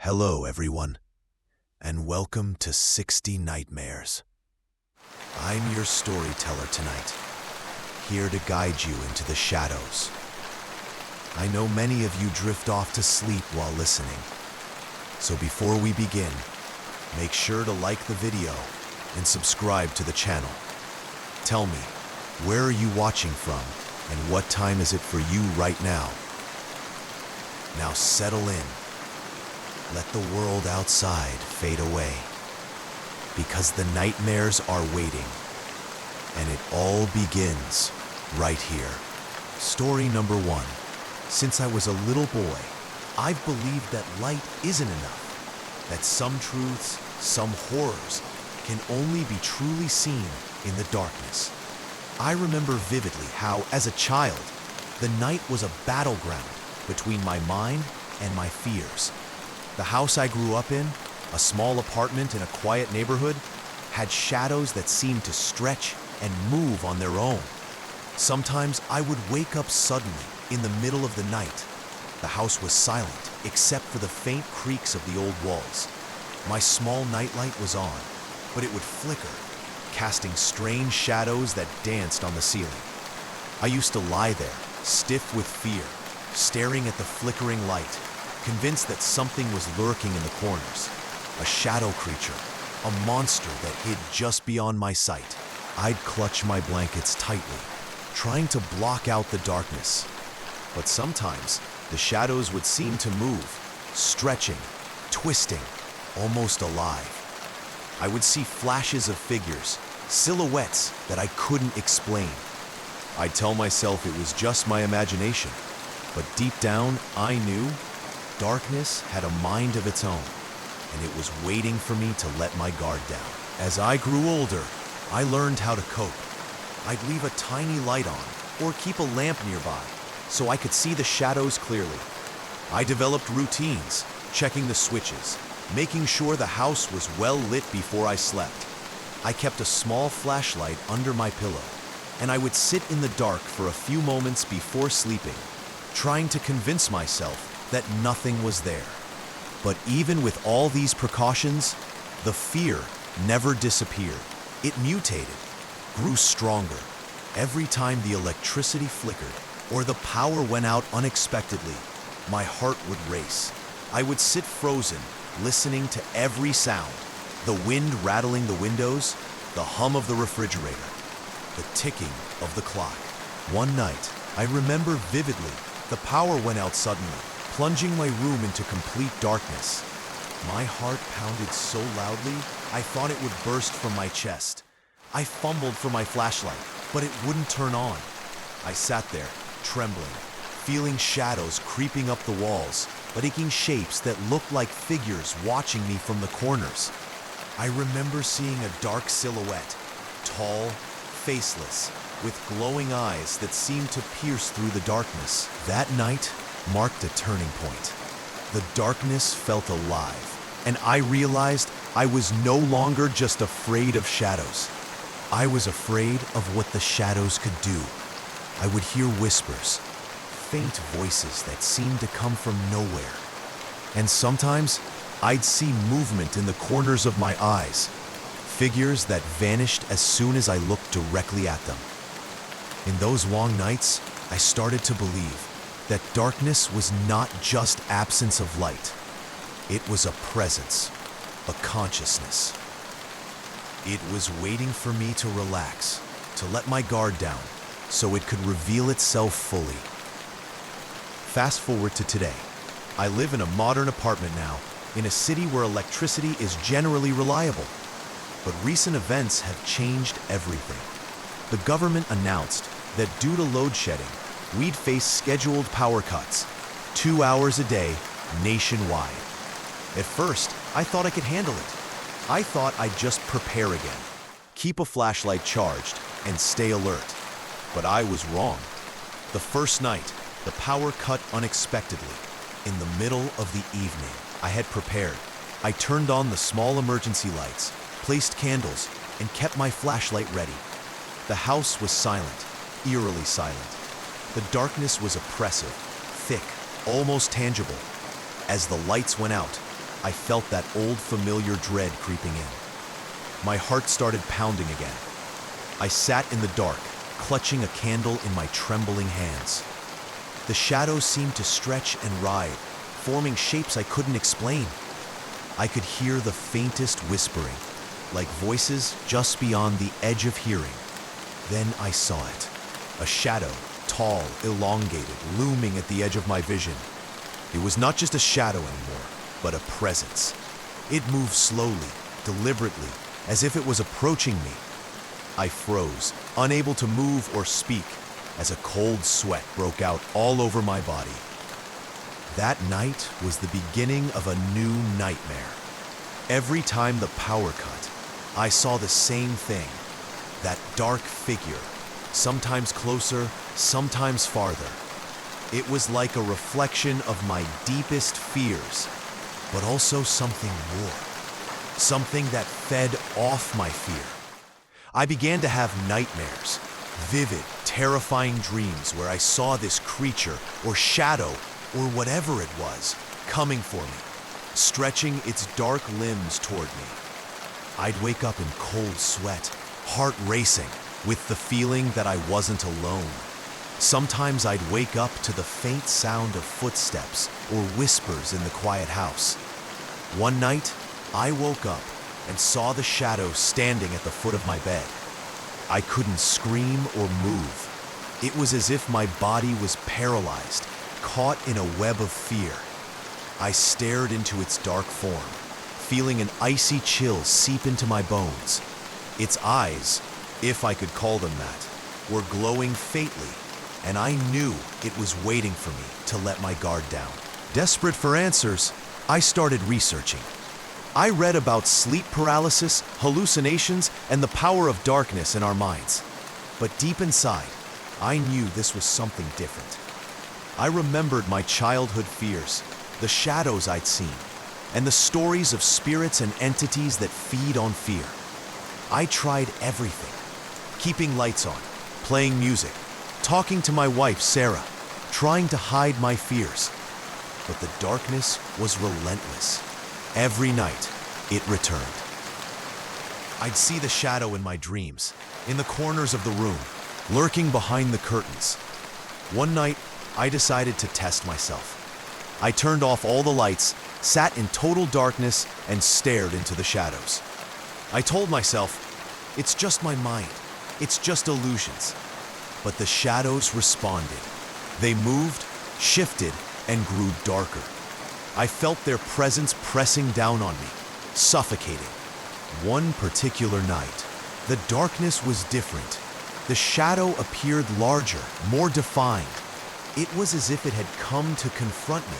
Hello, everyone, and welcome to 60 Nightmares. I'm your storyteller tonight, here to guide you into the shadows. I know many of you drift off to sleep while listening, so before we begin, make sure to like the video and subscribe to the channel. Tell me, where are you watching from, and what time is it for you right now? Now settle in. Let the world outside fade away, because the nightmares are waiting, and it all begins right here. Story number 1. Since I was a little boy, I've believed that light isn't enough, that some truths, some horrors, can only be truly seen in the darkness. I remember vividly how, as a child, the night was a battleground between my mind and my fears. The house I grew up in, a small apartment in a quiet neighborhood, had shadows that seemed to stretch and move on their own. Sometimes I would wake up suddenly in the middle of the night. The house was silent except for the faint creaks of the old walls. My small nightlight was on, but it would flicker, casting strange shadows that danced on the ceiling. I used to lie there, stiff with fear, staring at the flickering light, convinced that something was lurking in the corners. A shadow creature, a monster that hid just beyond my sight. I'd clutch my blankets tightly, trying to block out the darkness. But sometimes, the shadows would seem to move, stretching, twisting, almost alive. I would see flashes of figures, silhouettes that I couldn't explain. I'd tell myself it was just my imagination, but deep down, I knew darkness had a mind of its own, and it was waiting for me to let my guard down. As I grew older, I learned how to cope. I'd leave a tiny light on, or keep a lamp nearby, so I could see the shadows clearly. I developed routines, checking the switches, making sure the house was well lit before I slept. I kept a small flashlight under my pillow, and I would sit in the dark for a few moments before sleeping, trying to convince myself that nothing was there. But even with all these precautions, the fear never disappeared. It mutated, grew stronger. Every time the electricity flickered or the power went out unexpectedly, my heart would race. I would sit frozen, listening to every sound, the wind rattling the windows, the hum of the refrigerator, the ticking of the clock. One night, I remember vividly, the power went out suddenly, plunging my room into complete darkness. My heart pounded so loudly, I thought it would burst from my chest. I fumbled for my flashlight, but it wouldn't turn on. I sat there, trembling, feeling shadows creeping up the walls, taking shapes that looked like figures watching me from the corners. I remember seeing a dark silhouette, tall, faceless, with glowing eyes that seemed to pierce through the darkness. That night marked a turning point. The darkness felt alive, and I realized I was no longer just afraid of shadows. I was afraid of what the shadows could do. I would hear whispers, faint voices that seemed to come from nowhere. And sometimes, I'd see movement in the corners of my eyes, figures that vanished as soon as I looked directly at them. In those long nights, I started to believe that darkness was not just absence of light. It was a presence, a consciousness. It was waiting for me to relax, to let my guard down, so it could reveal itself fully. Fast forward to today. I live in a modern apartment now, in a city where electricity is generally reliable. But recent events have changed everything. The government announced that due to load shedding, we'd face scheduled power cuts, 2 hours a day, nationwide. At first, I thought I could handle it. I thought I'd just prepare again, keep a flashlight charged, and stay alert. But I was wrong. The first night, the power cut unexpectedly. In the middle of the evening, I had prepared. I turned on the small emergency lights, placed candles, and kept my flashlight ready. The house was silent, eerily silent. The darkness was oppressive, thick, almost tangible. As the lights went out, I felt that old familiar dread creeping in. My heart started pounding again. I sat in the dark, clutching a candle in my trembling hands. The shadows seemed to stretch and writhe, forming shapes I couldn't explain. I could hear the faintest whispering, like voices just beyond the edge of hearing. Then I saw it. A shadow, tall, elongated, looming at the edge of my vision. It was not just a shadow anymore, but a presence. It moved slowly, deliberately, as if it was approaching me. I froze, unable to move or speak, as a cold sweat broke out all over my body. That night was the beginning of a new nightmare. Every time the power cut, I saw the same thing, that dark figure, sometimes closer, sometimes farther. It was like a reflection of my deepest fears, but also something more, something that fed off my fear. I began to have nightmares, vivid, terrifying dreams where I saw this creature or shadow or whatever it was coming for me, stretching its dark limbs toward me. I'd wake up in cold sweat, heart racing, with the feeling that I wasn't alone. Sometimes I'd wake up to the faint sound of footsteps or whispers in the quiet house. One night, I woke up and saw the shadow standing at the foot of my bed. I couldn't scream or move. It was as if my body was paralyzed, caught in a web of fear. I stared into its dark form, feeling an icy chill seep into my bones. Its eyes, if I could call them that, were glowing faintly, and I knew it was waiting for me to let my guard down. Desperate for answers, I started researching. I read about sleep paralysis, hallucinations, and the power of darkness in our minds. But deep inside, I knew this was something different. I remembered my childhood fears, the shadows I'd seen, and the stories of spirits and entities that feed on fear. I tried everything, keeping lights on, playing music, talking to my wife, Sarah, trying to hide my fears. But the darkness was relentless. Every night, it returned. I'd see the shadow in my dreams, in the corners of the room, lurking behind the curtains. One night, I decided to test myself. I turned off all the lights, sat in total darkness, and stared into the shadows. I told myself, it's just my mind, it's just illusions. But the shadows responded. They moved, shifted, and grew darker. I felt their presence pressing down on me, suffocating. One particular night, the darkness was different. The shadow appeared larger, more defined. It was as if it had come to confront me.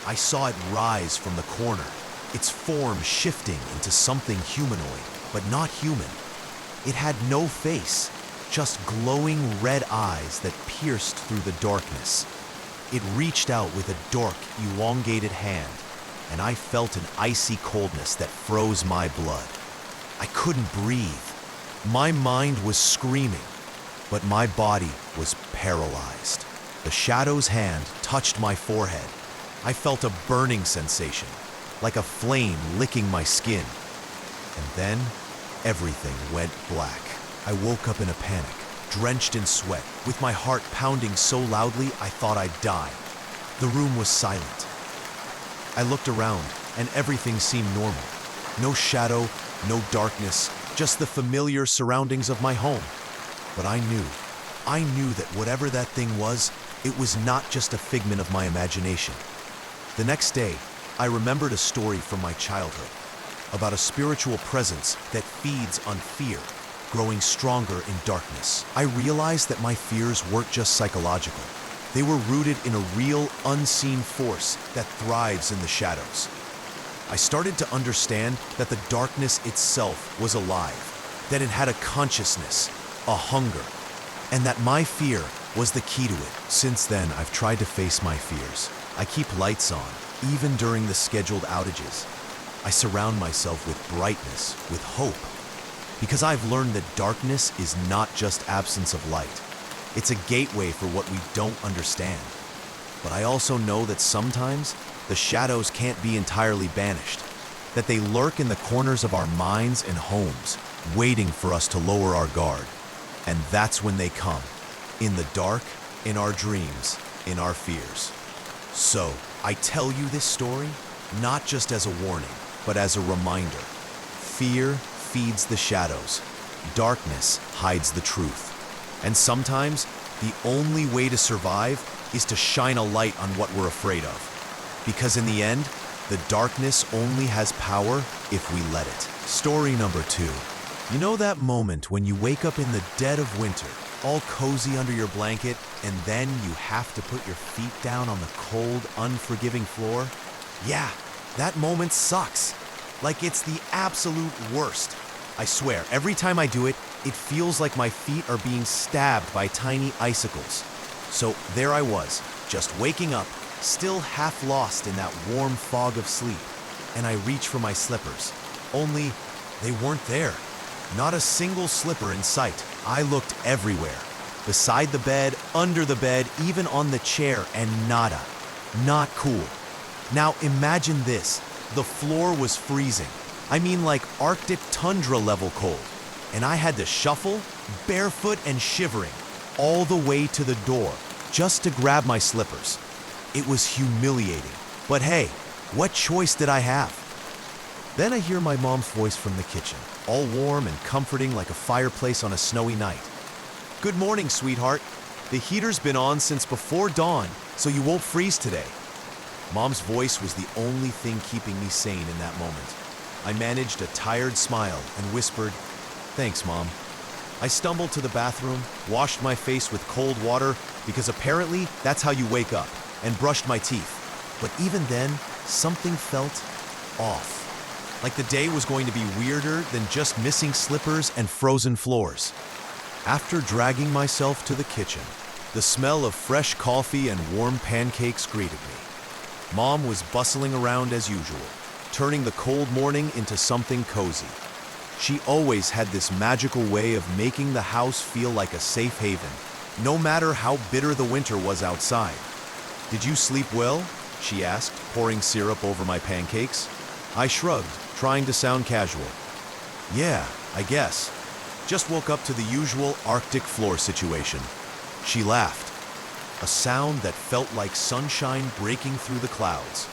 I saw it rise from the corner, its form shifting into something humanoid, but not human. It had no face, just glowing red eyes that pierced through the darkness. It reached out with a dark, elongated hand, and I felt an icy coldness that froze my blood. I couldn't breathe. My mind was screaming, but my body was paralyzed. The shadow's hand touched my forehead. I felt a burning sensation, like a flame licking my skin. And then, everything went black. I woke up in a panic, drenched in sweat, with my heart pounding so loudly I thought I'd die. The room was silent. I looked around, and everything seemed normal. No shadow, no darkness, just the familiar surroundings of my home. But I knew that whatever that thing was, it was not just a figment of my imagination. The next day, I remembered a story from my childhood about a spiritual presence that feeds on fear, growing stronger in darkness. I realized that my fears weren't just psychological. They were rooted in a real, unseen force that thrives in the shadows. I started to understand that the darkness itself was alive, that it had a consciousness, a hunger, and that my fear was the key to it. Since then, I've tried to face my fears. I keep lights on, even during the scheduled outages. I surround myself with brightness, with hope, because I've learned that darkness is not just absence of light. It's a gateway for what we don't understand. But I also know that sometimes the shadows can't be entirely banished, that they lurk in the corners of our minds and homes, waiting for us to lower our guard. And that's when they come, in the dark, in our dreams, in our fears. So, I tell you this story, not just as a warning, but as a reminder. Fear feeds the shadows. Darkness hides the truth. And sometimes, the only way to survive is to shine a light on what we're afraid of. Because in the end, the darkness only has power if we let it. Story number 2. You know that moment when you wake up in the dead of winter, all cozy under your blanket, and then you have to put your feet down on the cold, unforgiving floor? Yeah, that moment sucks. Like it's the absolute worst. I swear, every time I do it, it feels like my feet are being stabbed by tiny icicles. So there I was, just waking up, still half lost in that warm fog of sleep, and I reach for my slippers. Only, they weren't there. Not a single slipper in sight. I looked everywhere. Beside the bed, under the bed, even on the chair, and nada. Not cool. Now imagine this. The floor was freezing. I mean like Arctic tundra level cold. And I had to shuffle, barefoot and shivering, all the way to the door, just to grab my slippers. It was humiliating. But hey, what choice did I have? Then I hear my mom's voice from the kitchen, all warm and comforting like a fireplace on a snowy night. "Good morning, sweetheart. The heater's been on since before dawn, so you won't freeze today." Mom's voice was the only thing keeping me sane in that moment. I managed a tired smile and whispered, "Thanks, Mom." I stumbled to the bathroom, washed my face with cold water, because apparently that's how you wake up, and brushed my teeth. But even then, something felt off. Like the day was going to be weirder than just missing slippers and frozen floors. After dragging myself to the kitchen, the smell of fresh coffee and warm pancakes greeted me. Mom was bustling around as usual, turning the cold morning into something cozy. She always had this magical way of making the house feel like a safe haven, no matter how bitter the winter was outside. "Did you sleep well?" she asked, pouring syrup over my pancakes. I shrugged, trying to sound casual. "Yeah, I guess. Just woke up to the usual Arctic floor situation." She laughed, a sound that felt like sunshine breaking through the clouds.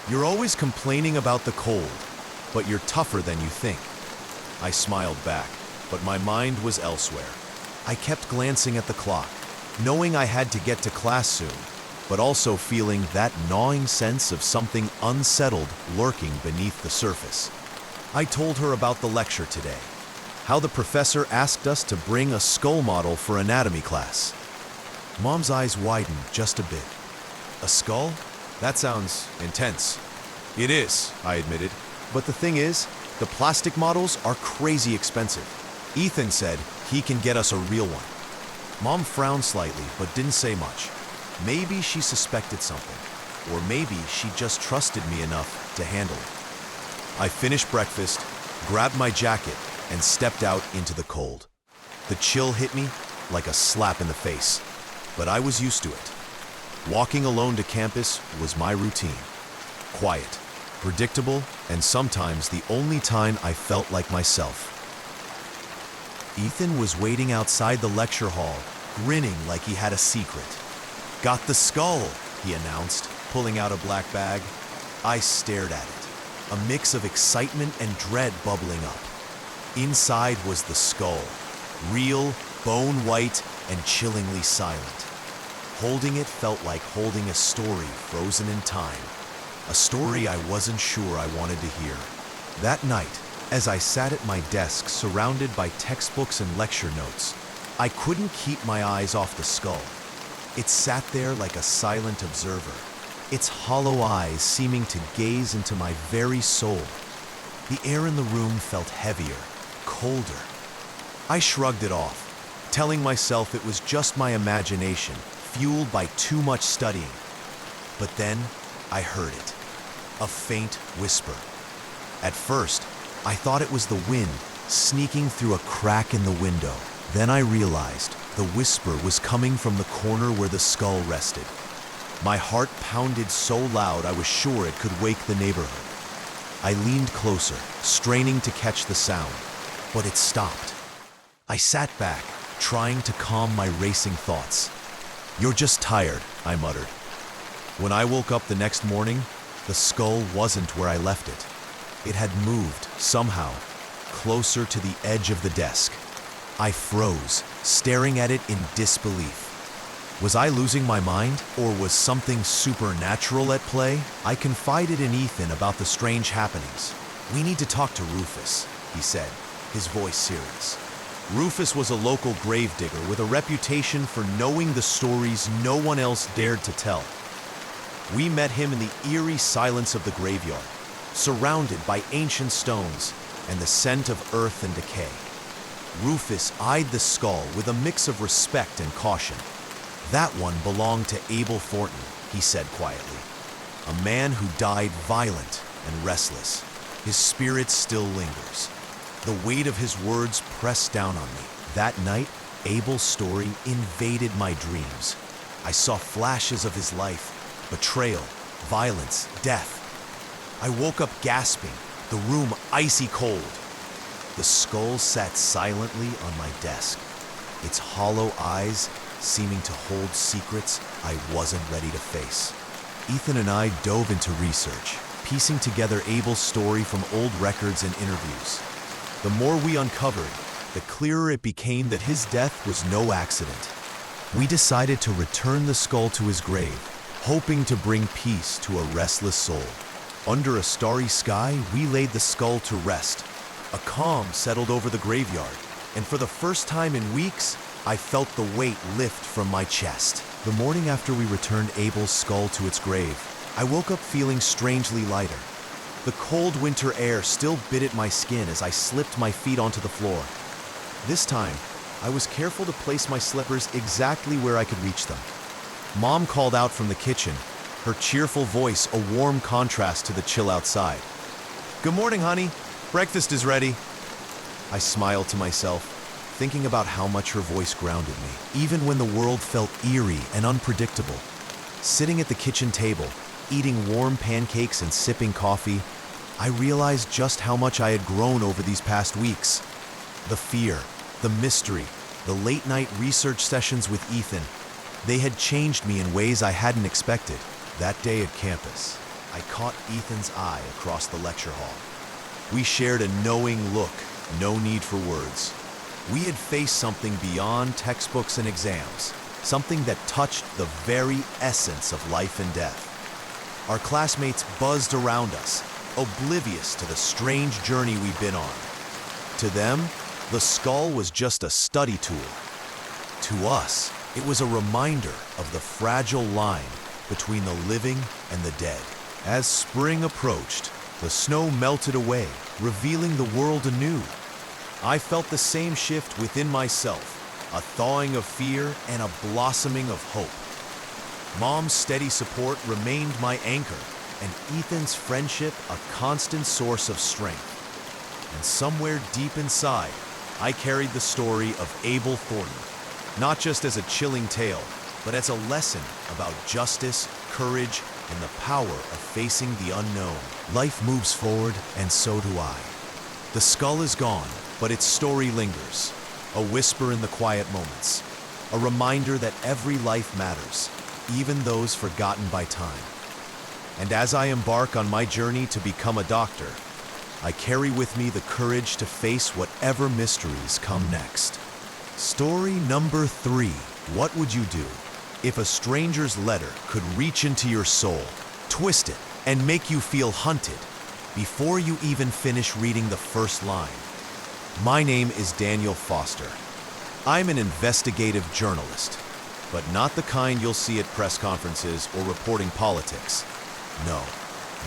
"You're always complaining about the cold, but you're tougher than you think." I smiled back, but my mind was elsewhere. I kept glancing at the clock, knowing I had to get to class soon, but also feeling that gnawing sense of something unsettled lurking beneath the surface. I told her about the lecture today, how the professor asked us to bring a skull model for anatomy class. Mom's eyes widened just a bit. "A skull? That sounds intense." "It is," I admitted. "But the thing is, the plastic models are crazy expensive. Ethan said he can get us a real one." Mom frowned slightly, but didn't say much. Maybe she suspected something, or maybe she just trusted me enough to handle it. I finished breakfast, grabbed my jacket, and stepped out into the cold. The chill hit me like a slap in the face, but I was used to it. Walking alone to campus was my routine. Quiet, predictable, and sometimes the only time I felt like myself. Ethan was waiting outside the lecture hall, grinning like he had a secret. "Got the skull," he announced, pulling out a black bag. I stared at it, a mix of excitement and dread bubbling up. Inside was the skull, real, bone white, and chillingly silent. Holding it felt like holding a story frozen in time, a story I wasn't sure I wanted to hear. That night, as I sat at my desk surrounded by textbooks and lecture notes, I couldn't keep my eyes off the skull. It sat there like a silent observer, its hollow eyes seeming to gaze into my very soul. The air in the room felt heavier, colder. I shrugged it off, telling myself it was just my imagination, fueled by too much studying. But then, I heard it, a faint whisper. At first, I thought it was the wind sneaking through a crack in the window. Then I realized the whisper was coming from the corner where the skull rested. My heart pounded so loud I was sure it could wake the neighborhood. I leaned closer, straining to catch the sound, but it stopped. I sat back, trying to calm my racing thoughts. "You're just tired," I muttered. When I woke up the next morning, the skull wasn't where I left it. It had moved, somehow, closer to the edge of the desk. I froze, staring at it in disbelief. Was I losing my mind, or was something supernatural at play? I confided in Ethan about the strange happenings. "We need to talk to Rufus," he said, his voice serious. Rufus was a local gravedigger with a reputation for knowing the stories no one else dared to tell. We met him in the eerie silence of the graveyard, surrounded by ancient stones and the scent of earth and decay. Rufus eyed the skull with a mix of respect and caution. "That one belonged to Abel Thornton," he said quietly. "A man who died violent and restless. His spirit still lingers." The weight of his words pressed down on me. That night, Abel's story invaded my dreams. I saw flashes of his life, betrayal, violence, death. I woke up gasping, the room icy cold. The skull sat silently on my desk, its hollow eyes seeming to hold secrets I wasn't ready to face. Ethan and I dove into research, piecing together Abel's story from old records and interviews. The more we uncovered, the clearer it became that his death was no accident. We decided to return the skull to his grave, hoping to bring peace to a restless soul. Under a starry sky, we laid the skull to rest. A calm settled over the graveyard, and for the first time in weeks, I felt the weight lift from my chest. The morning after we returned Abel's skull to its grave, I woke up feeling strangely lighter. The cold winter air still bit at my skin as I slipped my feet onto the floor. This time, I was careful to place my slippers exactly where I could reach them. Mom called out from the kitchen, her cheerful voice a warm contrast to the chill outside. "Good morning, honey. Breakfast is ready." I smiled to myself, thinking about how much her voice grounded me, even when the world felt eerie and unpredictable. Sitting at the kitchen table, eating warm pancakes and sipping coffee, I realized just how much I had grown over these past weeks. The fear, the mystery, the late-night research sessions with Ethan, they had changed me in ways I hadn't expected. That day at campus, I caught Ethan's eye across the lecture hall. We shared a knowing look, no need for words. We had faced something beyond textbooks and exams, something that touched the very essence of life and death. Our classmates buzzed around us, oblivious to the strange journey we'd been on. To them, the skull was just a study tool. To us, it was a reminder of the fragile line between the living and the dead. As spring approached, the snow melted away, revealing the world anew. I felt the same shift within myself, a thawing of fear and a blossoming of hope. Mom's steady support remained my anchor, and Ethan's friendship a constant source of strength. And somewhere deep inside, I carried the story of Abel Thornton, not just as a chilling tale, but as a lesson about justice, courage, and the power of facing the unknown. Life moves forward, and so do I. The skull is gone, but its story lingers, a whisper in the quiet moments, a reminder that every life matters, even those forgotten by time. And as I embark on my journey to become a doctor, I carry with me the courage to face whatever mysteries come next. Story number 3. What would you do if a stranger's letter could reach into your soul, twist it, and make you feel hunted before you even finish reading the first line? My name is Daniel Foster. I'm an investigative journalist, but not the kind you'll see at press conferences or reporting politics. No,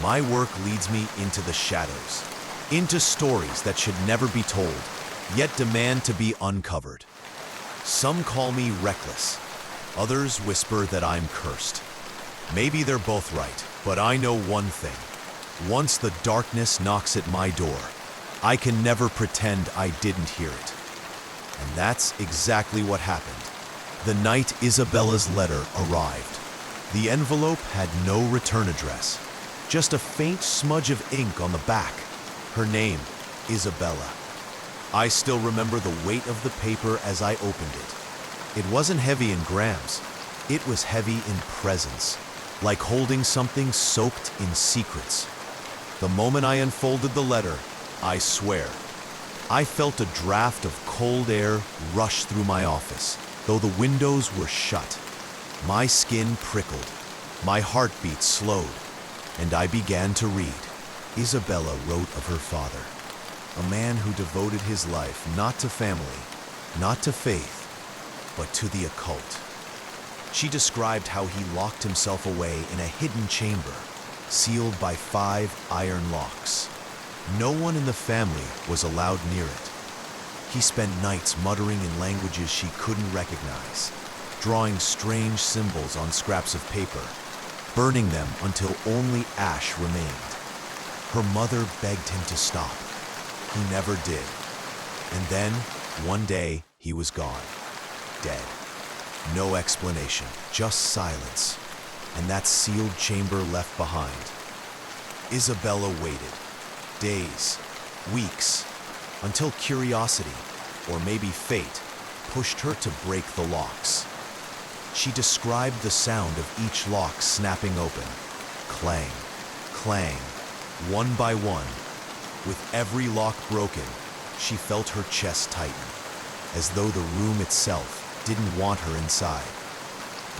my work leads me into the shadows, into stories that should never be told, yet demand to be uncovered. Some call me reckless. Others whisper that I'm cursed. Maybe they're both right, but I know one thing. Once the darkness knocks at my door, I can never pretend I didn't hear it. And that's exactly what happened the night Isabella's letter arrived. The envelope had no return address, just a faint smudge of ink on the back. Her name, Isabella. I still remember the weight of the paper as I opened it. It wasn't heavy in grams. It was heavy in presence, like holding something soaked in secrets. The moment I unfolded the letter, I swear, I felt a draft of cold air rush through my office, though the windows were shut. My skin prickled, my heartbeat slowed, and I began to read. Isabella wrote of her father, a man who devoted his life not to family, not to faith, but to the occult. She described how he locked himself away in a hidden chamber, sealed by 5 iron locks. No one in the family was allowed near it. He spent nights muttering in languages she couldn't recognize, drawing strange symbols on scraps of paper, burning them until only ash remained. Her mother begged him to stop. He never did. And then, one day, he was gone. Dead. No explanation, just silence, and that sealed chamber left behind. Isabella waited. Days, weeks, until curiosity, or maybe fate, pushed her to break the locks. She described the sound of each lock snapping open. Clang, clang, one by one. With every lock broken, she felt her chest tighten, as though the room itself didn't want her inside.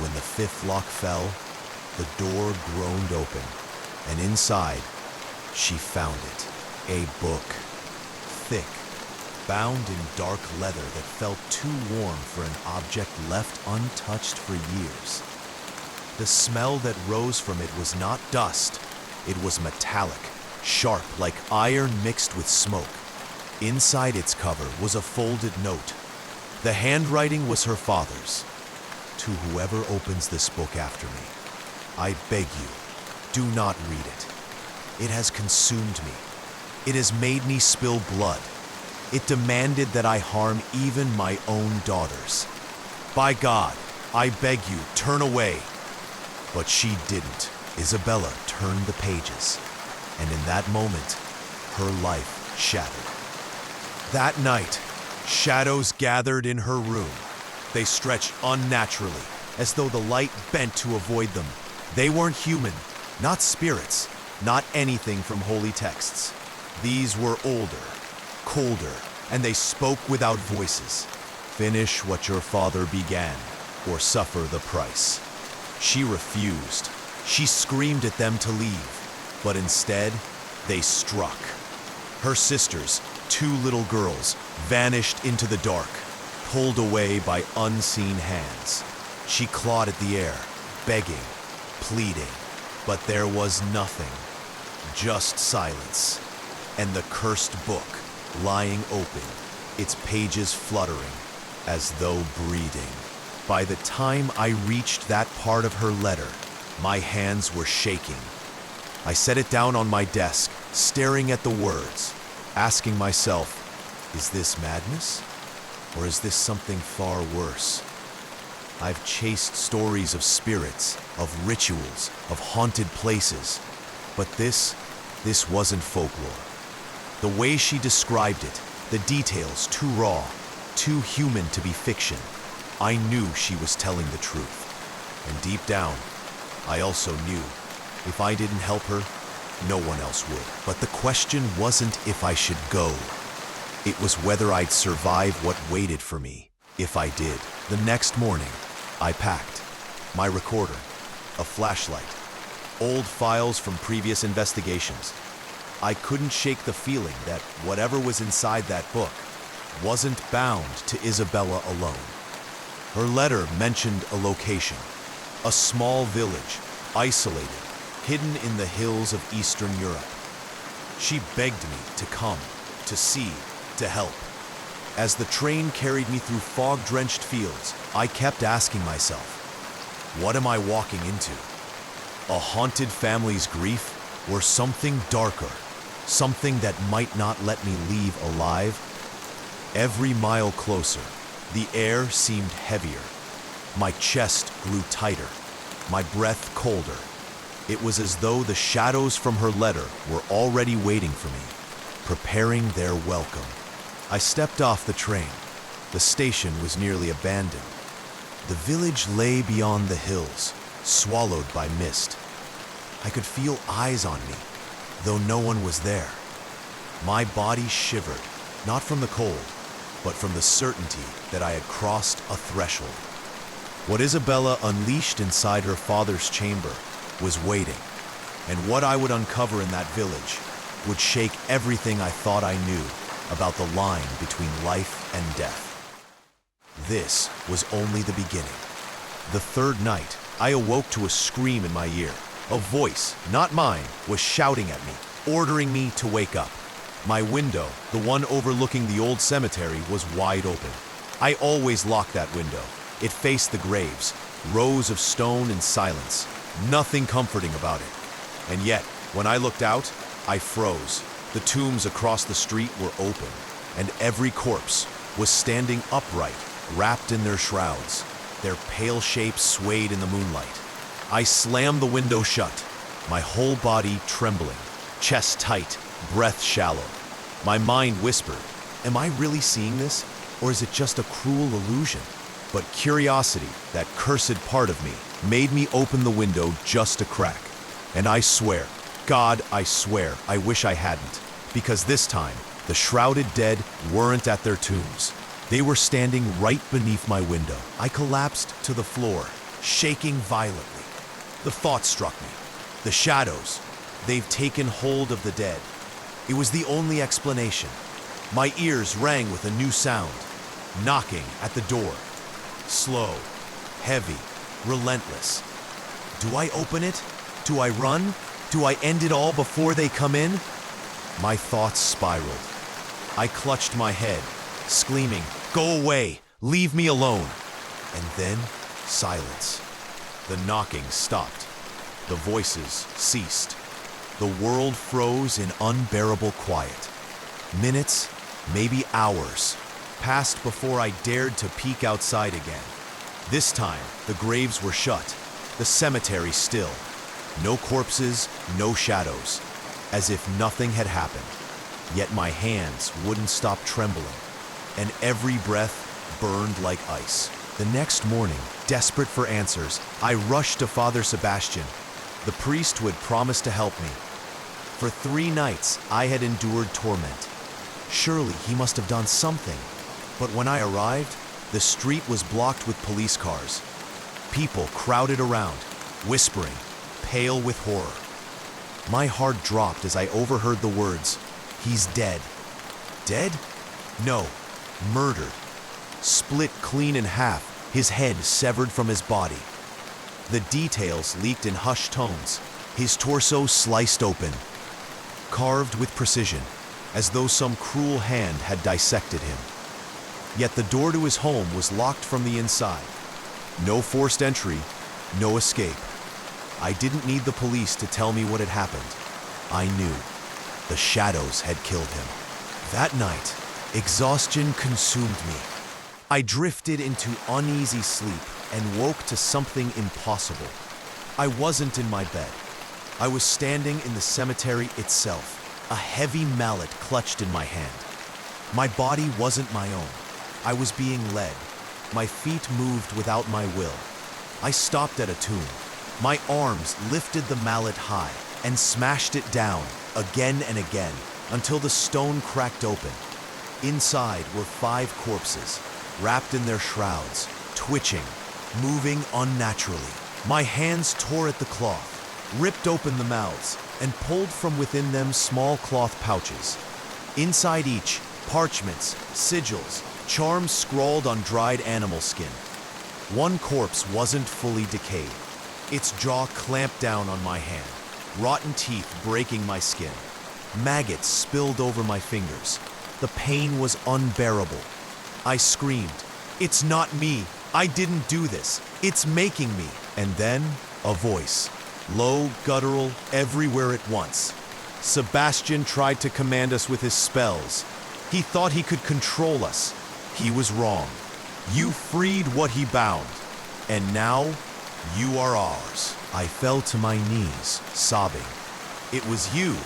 When the 5th lock fell, the door groaned open, and inside, she found it. A book. Thick, bound in dark leather that felt too warm for an object left untouched for years. The smell that rose from it was not dust. It was metallic, sharp like iron mixed with smoke. Inside its cover was a folded note. The handwriting was her father's. To whoever opens this book after me, I beg you, do not read it. It has consumed me. It has made me spill blood. It demanded that I harm even my own daughters. By God, I beg you, turn away. But she didn't. Isabella turned the pages, and in that moment, her life shattered. That night, shadows gathered in her room. They stretched unnaturally, as though the light bent to avoid them. They weren't human, not spirits, not anything from holy texts. These were older, colder, and they spoke without voices. Finish what your father began, or suffer the price. She refused. She screamed at them to leave, but instead, they struck. Her sisters, 2 little girls, vanished into the dark, pulled away by unseen hands. She clawed at the air, begging, pleading, but there was nothing, just silence, and the cursed book lying open, its pages fluttering, as though breathing. By the time I reached that part of her letter, my hands were shaking. I set it down on my desk, staring at the words, asking myself, is this madness? Or is this something far worse? I've chased stories of spirits, of rituals, of haunted places, but this wasn't folklore. The way she described it, the details too raw, too human to be fiction, I knew she was telling the truth. And deep down, I also knew if I didn't help her, no one else would. But the question wasn't if I should go. It was whether I'd survive what waited for me, if I did. The next morning, I packed my recorder, a flashlight, old files from previous investigations. I couldn't shake the feeling that whatever was inside that book wasn't bound to Isabella alone. Her letter mentioned a location, a small village, isolated, hidden in the hills of Eastern Europe. She begged me to come, to see, to help. As the train carried me through fog-drenched fields, I kept asking myself, what am I walking into? A haunted family's grief, or something darker, something that might not let me leave alive? Every mile closer, the air seemed heavier. My chest grew tighter. my breath colder. It was as though the shadows from her letter were already waiting for me, preparing their welcome. I stepped off the train. The station was nearly abandoned. The village lay beyond the hills, swallowed by mist. I could feel eyes on me, though no one was there. My body shivered, not from the cold, but from the certainty that I had crossed a threshold. What Isabella unleashed inside her father's chamber was waiting, and what I would uncover in that village would shake everything I thought I knew about the line between life and death. This was only the beginning. The third night, I awoke to a scream in my ear. A voice, not mine, was shouting at me, ordering me to wake up. My window, the one overlooking the old cemetery, was wide open. I always locked that window. It faced the graves, rows of stone and silence, nothing comforting about it. And yet, when I looked out, I froze. The tombs across the street were open, and every corpse was standing upright, wrapped in their shrouds. Their pale shapes swayed in the moonlight. I slammed the window shut, my whole body trembling, chest tight, breath shallow. My mind whispered, am I really seeing this, or is it just a cruel illusion? But curiosity, that cursed part of me, made me open the window just a crack. And I swear, God, I swear, I wish I hadn't, because this time, the shrouded dead weren't at their tombs. They were standing right beneath my window. I collapsed to the floor, shaking violently. The thought struck me. The shadows, they've taken hold of the dead. It was the only explanation. My ears rang with a new sound, knocking at the door. Slow, heavy, relentless. Do I open it? Do I run? Do I end it all before they come in? My thoughts spiraled. I clutched my head, screaming, go away, leave me alone. And then, silence. The knocking stopped. The voices ceased. The world froze in unbearable quiet. Minutes, maybe hours, passed before I dared to peek outside again. This time, the graves were shut, the cemetery still. No corpses, no shadows, as if nothing had happened. Yet my hands wouldn't stop trembling, and every breath burned like ice. The next morning, desperate for answers, I rushed to Father Sebastian, the priest who had promised to help me. For 3 nights, I had endured torment. Surely he must have done something. But when I arrived, the street was blocked with police cars. People crowded around, whispering, pale with horror. My heart dropped as I overheard the words, he's dead. Dead? No, murdered. Split clean in half, his head severed from his body. The details leaked in hushed tones, his torso sliced open, carved with precision, as though some cruel hand had dissected him. Yet the door to his home was locked from the inside. No forced entry, no escape. I didn't need the police to tell me what had happened. I knew. The shadows had killed him. That night, exhaustion consumed me. I drifted into uneasy sleep and woke to something impossible. I wasn't in my bed. I was standing in the cemetery itself, a heavy mallet clutched in my hand. My body wasn't my own. I was being led. My feet moved without my will. I stopped at a tomb. My arms lifted the mallet high and smashed it down again and again until the stone cracked open. Inside were 5 corpses, wrapped in their shrouds, twitching, moving unnaturally. My hands tore at the cloth, ripped open the mouths, and pulled from within them small cloth pouches. Inside each, parchments, sigils, charms scrawled on dried animal skin. One corpse wasn't fully decayed. Its jaw clamped down on my hand, rotten teeth breaking my skin. Maggots spilled over my fingers. The pain was unbearable. I screamed, "It's not me! I didn't do this! It's making me!" And then, a voice, low, guttural, everywhere at once. Sebastian tried to command us with his spells. He thought he could control us. He was wrong. You freed what he bound. And now, You are ours. I fell to my knees, sobbing. It was you.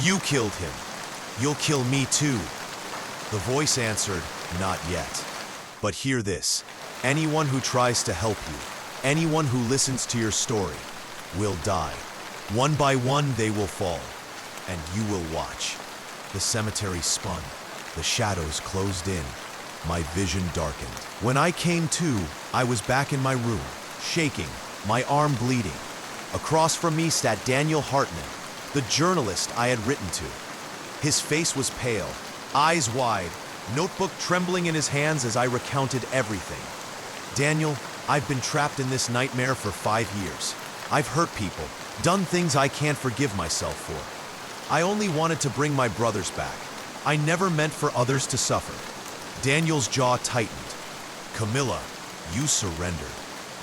You killed him. You'll kill me too. The voice answered, not yet. But hear this. Anyone who tries to help you, anyone who listens to your story, will die. One by one they will fall, and you will watch. The cemetery spun. The shadows closed in. My vision darkened. When I came to, I was back in my room, shaking, my arm bleeding. Across from me sat Daniel Hartman, the journalist I had written to. His face was pale, eyes wide, notebook trembling in his hands as I recounted everything. Daniel, I've been trapped in this nightmare for 5 years. I've hurt people, done things I can't forgive myself for. I only wanted to bring my brothers back. I never meant for others to suffer. Daniel's jaw tightened. Camilla, you surrendered.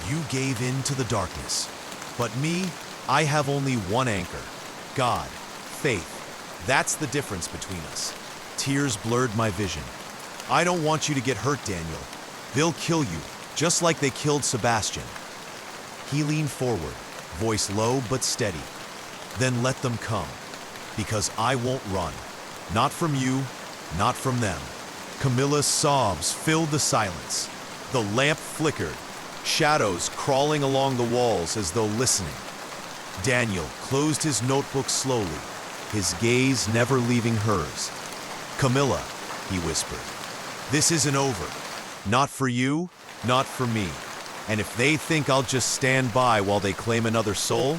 You gave in to the darkness. But me, I have only one anchor. God, faith. That's the difference between us. Tears blurred my vision. I don't want you to get hurt, Daniel. They'll kill you, just like they killed Sebastian. He leaned forward, voice low but steady. Then let them come, because I won't run. Not from you, not from them. Camilla's sobs filled the silence. The lamp flickered, shadows crawling along the walls as though listening. Daniel closed his notebook slowly, his gaze never leaving hers. Camilla, he whispered, this isn't over. Not for you, not for me. And if they think I'll just stand by while they claim another soul,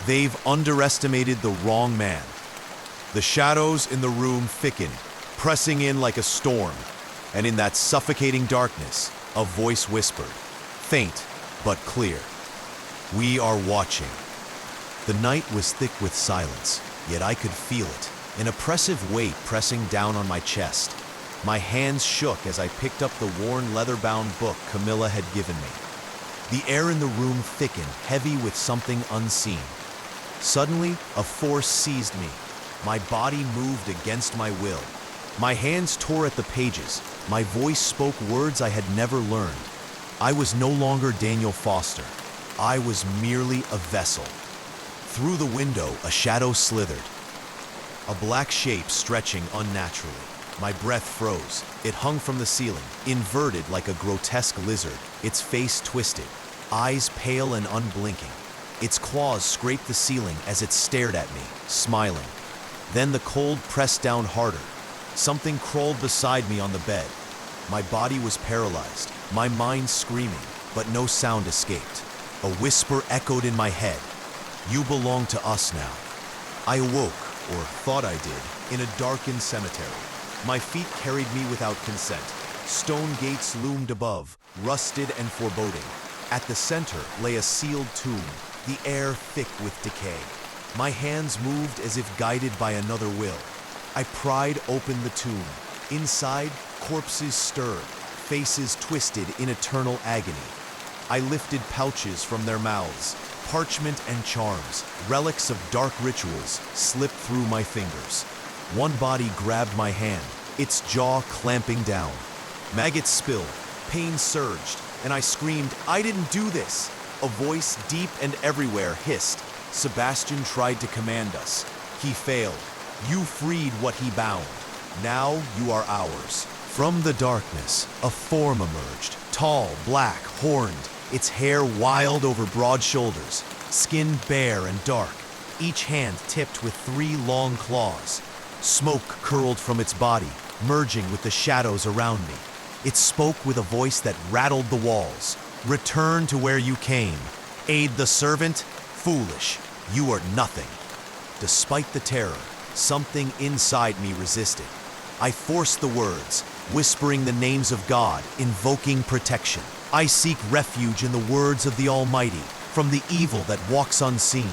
they've underestimated the wrong man. The shadows in the room thickened, pressing in like a storm, and in that suffocating darkness, a voice whispered, faint but clear. We are watching. The night was thick with silence, yet I could feel it, an oppressive weight pressing down on my chest. My hands shook as I picked up the worn leather-bound book Camilla had given me. The air in the room thickened, heavy with something unseen. Suddenly, a force seized me. My body moved against my will. My hands tore at the pages. My voice spoke words I had never learned. I was no longer Daniel Foster. I was merely a vessel. Through the window, a shadow slithered. A black shape stretching unnaturally. My breath froze. It hung from the ceiling, inverted like a grotesque lizard, its face twisted, eyes pale and unblinking. Its claws scraped the ceiling as it stared at me, smiling. Then the cold pressed down harder. Something crawled beside me on the bed. My body was paralyzed, my mind screaming, but no sound escaped. A whisper echoed in my head. You belong to us now. I awoke, or thought I did, in a darkened cemetery. My feet carried me without consent. Stone gates loomed above, rusted and foreboding. At the center lay a sealed tomb, the air thick with decay. My hands moved as if guided by another will. I pried open the tomb. Inside, corpses stirred, faces twisted in eternal agony. I lifted pouches from their mouths. Parchment and charms, relics of dark rituals, slipped through my fingers. One body grabbed my hand, its jaw clamping down. Maggots spilled, pain surged, and I screamed, I didn't do this! A voice deep and everywhere hissed. Sebastian tried to command us. He failed. You freed what he bound. Now you are ours. From the darkness, a form emerged, tall, black, horned, its hair wild over broad shoulders, skin bare and dark, each hand tipped with 3 long claws. Smoke curled from its body, merging with the shadows around me. It spoke with a voice that rattled the walls. Return to where you came. Aid the servant? Foolish. You are nothing. Despite the terror, something inside me resisted. I forced the words, whispering the names of God, invoking protection. I seek refuge in the words of the Almighty, from the evil that walks unseen.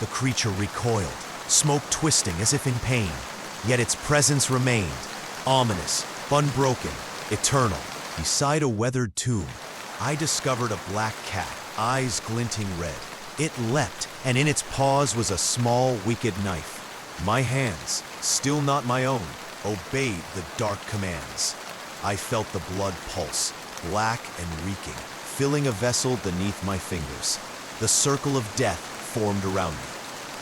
The creature recoiled, smoke twisting as if in pain, yet its presence remained, ominous, unbroken, eternal. Beside a weathered tomb, I discovered a black cat, eyes glinting red. It leapt, and in its paws was a small, wicked knife. My hands, still not my own, obeyed the dark commands. I felt the blood pulse, black and reeking, filling a vessel beneath my fingers. The circle of death formed around me.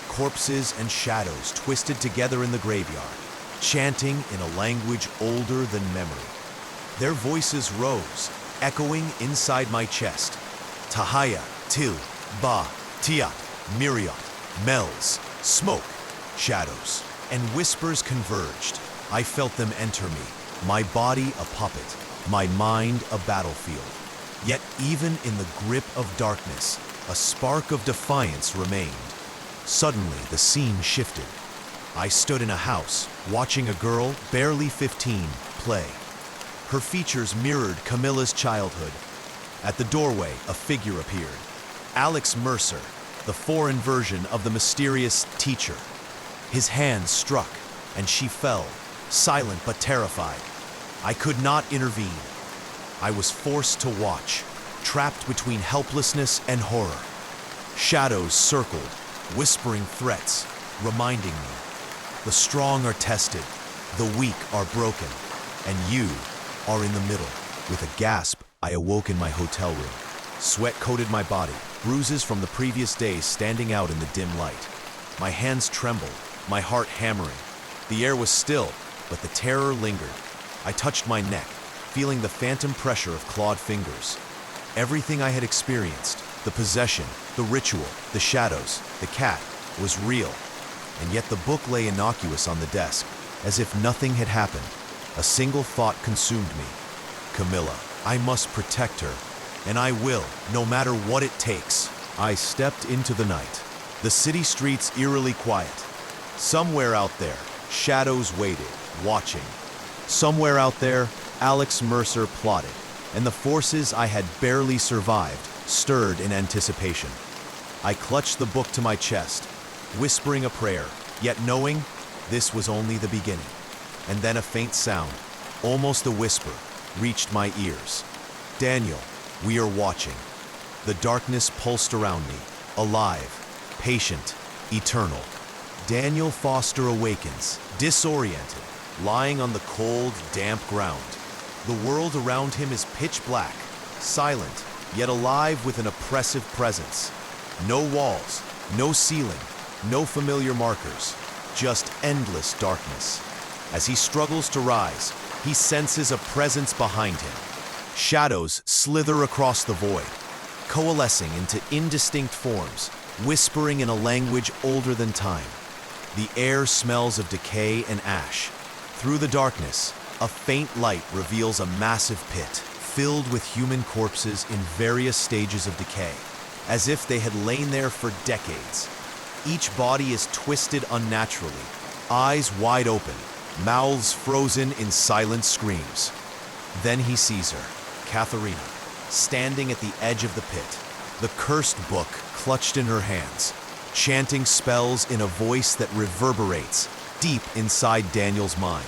Corpses and shadows twisted together in the graveyard, chanting in a language older than memory. Their voices rose, echoing inside my chest. Tahaya, Til, Ba, Tiat, Miriot, Melz, smoke, shadows, and whispers converged. I felt them enter me, my body a puppet, my mind a battlefield. Yet even in the grip of darkness, a spark of defiance remained. Suddenly, the scene shifted. I stood in a house, watching a girl, barely 15, play. Her features mirrored Camilla's childhood. At the doorway, a figure appeared. Alex Mercer, the foreign version of the mysterious teacher. His hand struck, and she fell, silent but terrified. I could not intervene. I was forced to watch, trapped between helplessness and horror. Shadows circled, whispering threats, reminding me. The strong are tested, the weak are broken, and you are in the middle. With a gasp, I awoke in my hotel room. Sweat coated my body, bruises from the previous day standing out in the dim light. My hands trembled, my heart hammering. The air was still, but the terror lingered. I touched my neck, feeling the phantom pressure of clawed fingers. Everything I had experienced, the possession, the ritual, the shadows, the cat, was real. And yet the book lay innocuous on the desk, as if nothing had happened. A single thought consumed me. Camilla, I must protect her, and I will, no matter what it takes. I stepped into the night. The city streets eerily quiet. Somewhere out there, shadows waited, watching. Somewhere out there, Alex Mercer plotted, and the forces I had barely survived stirred in anticipation. I clutched the book to my chest, whispering a prayer, yet knowing this was only the beginning. And then a faint sound, almost a whisper, reached my ears. Daniel, we are watching. The darkness pulsed around me, alive, patient, eternal. Daniel Foster awakens, disoriented, lying on the cold, damp ground. The world around him is pitch black, silent, yet alive with an oppressive presence. No walls, no ceiling, no familiar markers, just endless darkness. As he struggles to rise, he senses a presence behind him. Shadows slither across the void, coalescing into indistinct forms, whispering in a language older than time. The air smells of decay and ash. Through the darkness, a faint light reveals a massive pit, filled with human corpses in various stages of decay, as if they had lain there for decades. Each body is twisted unnaturally, eyes wide open, mouths frozen in silent screams. Then he sees her, Katharina, standing at the edge of the pit, the cursed book clutched in her hands, chanting spells in a voice that reverberates deep inside Daniel's mind.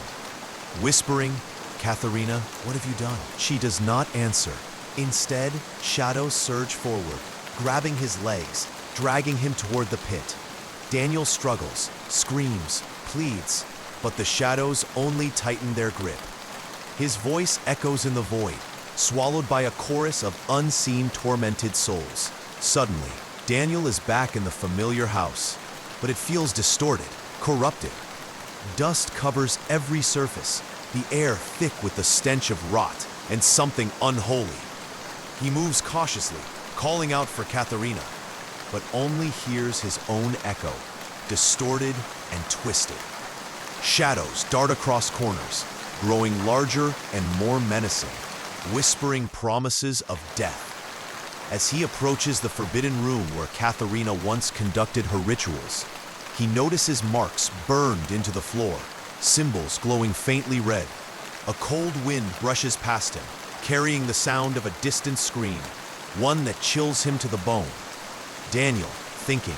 Whispering, "Katharina, what have you done?" She does not answer. Instead, shadows surge forward, grabbing his legs, dragging him toward the pit. Daniel struggles, screams, pleads, but the shadows only tighten their grip. His voice echoes in the void, swallowed by a chorus of unseen tormented souls. Suddenly, Daniel is back in the familiar house, but it feels distorted, corrupted. Dust covers every surface, the air thick with the stench of rot and something unholy. He moves cautiously, calling out for Katharina, but only hears his own echo, distorted and twisted. Shadows dart across corners, growing larger and more menacing, whispering promises of death. As he approaches the forbidden room where Katharina once conducted her rituals, he notices marks burned into the floor, symbols glowing faintly red. A cold wind brushes past him, carrying the sound of a distant scream, one that chills him to the bone. Daniel, thinking,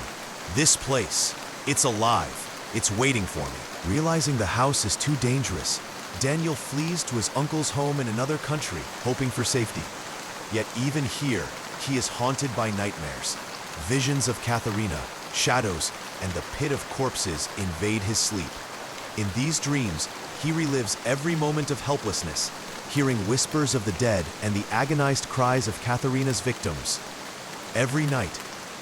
"This place, it's alive, it's waiting for me." Realizing the house is too dangerous, Daniel flees to his uncle's home in another country, hoping for safety. Yet even here, he is haunted by nightmares. Visions of Katharina, shadows, and the pit of corpses invade his sleep. In these dreams, he relives every moment of helplessness, hearing whispers of the dead and the agonized cries of Katharina's victims. Every night,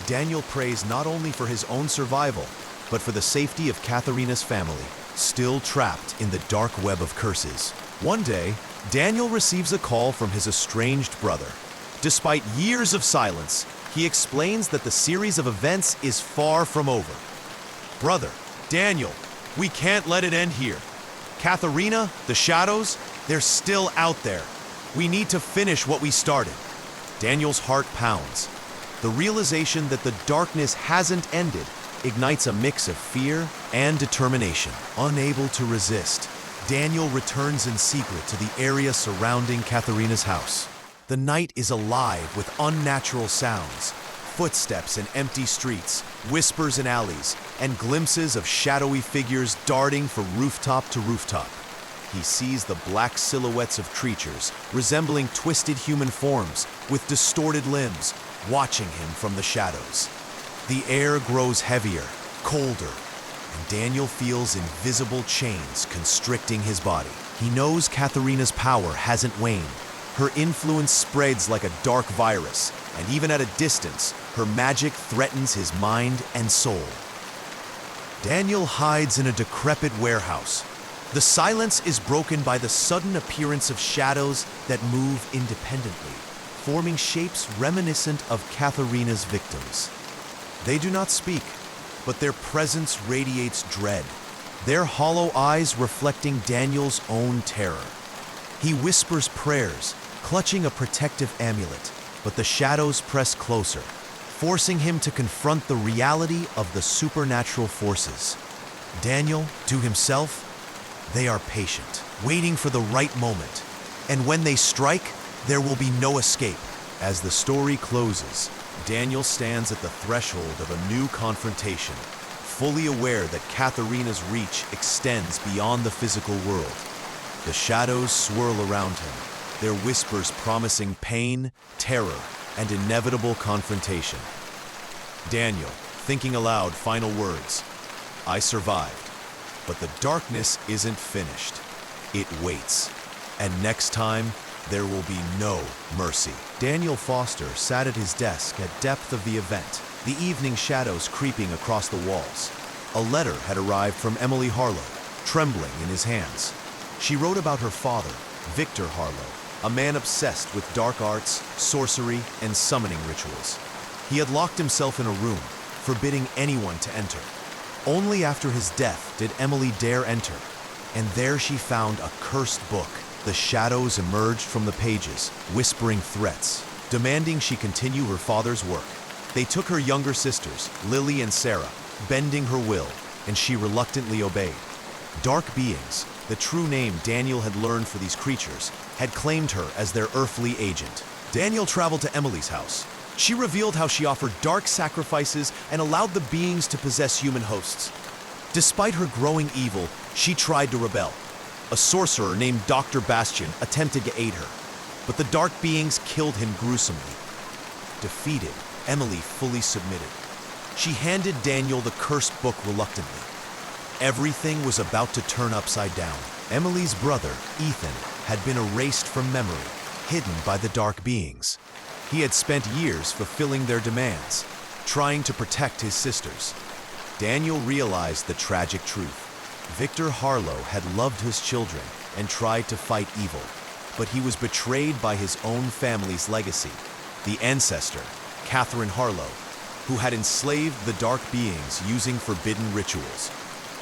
Daniel prays not only for his own survival, but for the safety of Katharina's family, still trapped in the dark web of curses. One day, Daniel receives a call from his estranged brother. Despite years of silence, he explains that the series of events is far from over. "Brother, Daniel, we can't let it end here. Katharina, the shadows, they're still out there. We need to finish what we started." Daniel's heart pounds. The realization that the darkness hasn't ended ignites a mix of fear and determination. Unable to resist, Daniel returns in secret to the area surrounding Katharina's house. The night is alive with unnatural sounds, footsteps in empty streets, whispers in alleys, and glimpses of shadowy figures darting from rooftop to rooftop. He sees the black silhouettes of creatures, resembling twisted human forms with distorted limbs, watching him from the shadows. The air grows heavier, colder, and Daniel feels invisible chains constricting his body. He knows Katharina's power hasn't waned. Her influence spreads like a dark virus, and even at a distance, her magic threatens his mind and soul. Daniel hides in a decrepit warehouse. The silence is broken by the sudden appearance of shadows that move independently, forming shapes reminiscent of Katharina's victims. They do not speak, but their presence radiates dread, their hollow eyes reflecting Daniel's own terror. He whispers prayers, clutching a protective amulet, but the shadows press closer, forcing him to confront the reality of the supernatural forces. Daniel, to himself, they are patient, waiting for the right moment, and when they strike, there will be no escape. As the story closes, Daniel stands at the threshold of a new confrontation, fully aware that Katharina's reach extends beyond the physical world. The shadows swirl around him, their whispers promising pain, terror, and inevitable confrontation. Daniel, thinking aloud final words, "I survived, but the darkness isn't finished. It waits, and next time, there will be no mercy." Daniel Foster sat at his desk at depth of the event, the evening shadows creeping across the walls. A letter had arrived from Emily Harlow, trembling in his hands. She wrote about her father, Victor Harlow, a man obsessed with dark arts, sorcery, and summoning rituals. He had locked himself in a room, forbidding anyone to enter. Only after his death did Emily dare enter, and there she found a cursed book. The shadows emerged from the pages, whispering threats, demanding she continue her father's work. They took her younger sisters, Lily and Sarah, bending her will, and she reluctantly obeyed. Dark beings, the true name Daniel had learned for these creatures, had claimed her as their earthly agent. Daniel traveled to Emily's house. She revealed how she offered dark sacrifices and allowed the beings to possess human hosts. Despite her growing evil, she tried to rebel. A sorcerer named Dr. Bastian attempted to aid her, but the dark beings killed him gruesomely. Defeated, Emily fully submitted. She handed Daniel the cursed book reluctantly. Everything was about to turn upside down. Emily's brother, Ethan, had been erased from memory, hidden by the dark beings. He had spent years fulfilling their demands, trying to protect his sisters. Daniel realized the tragic truth. Victor Harlow had loved his children and tried to fight evil, but he was betrayed by his own family's legacy, the ancestor, Catherine Harlow, who had enslaved the dark beings using forbidden rituals.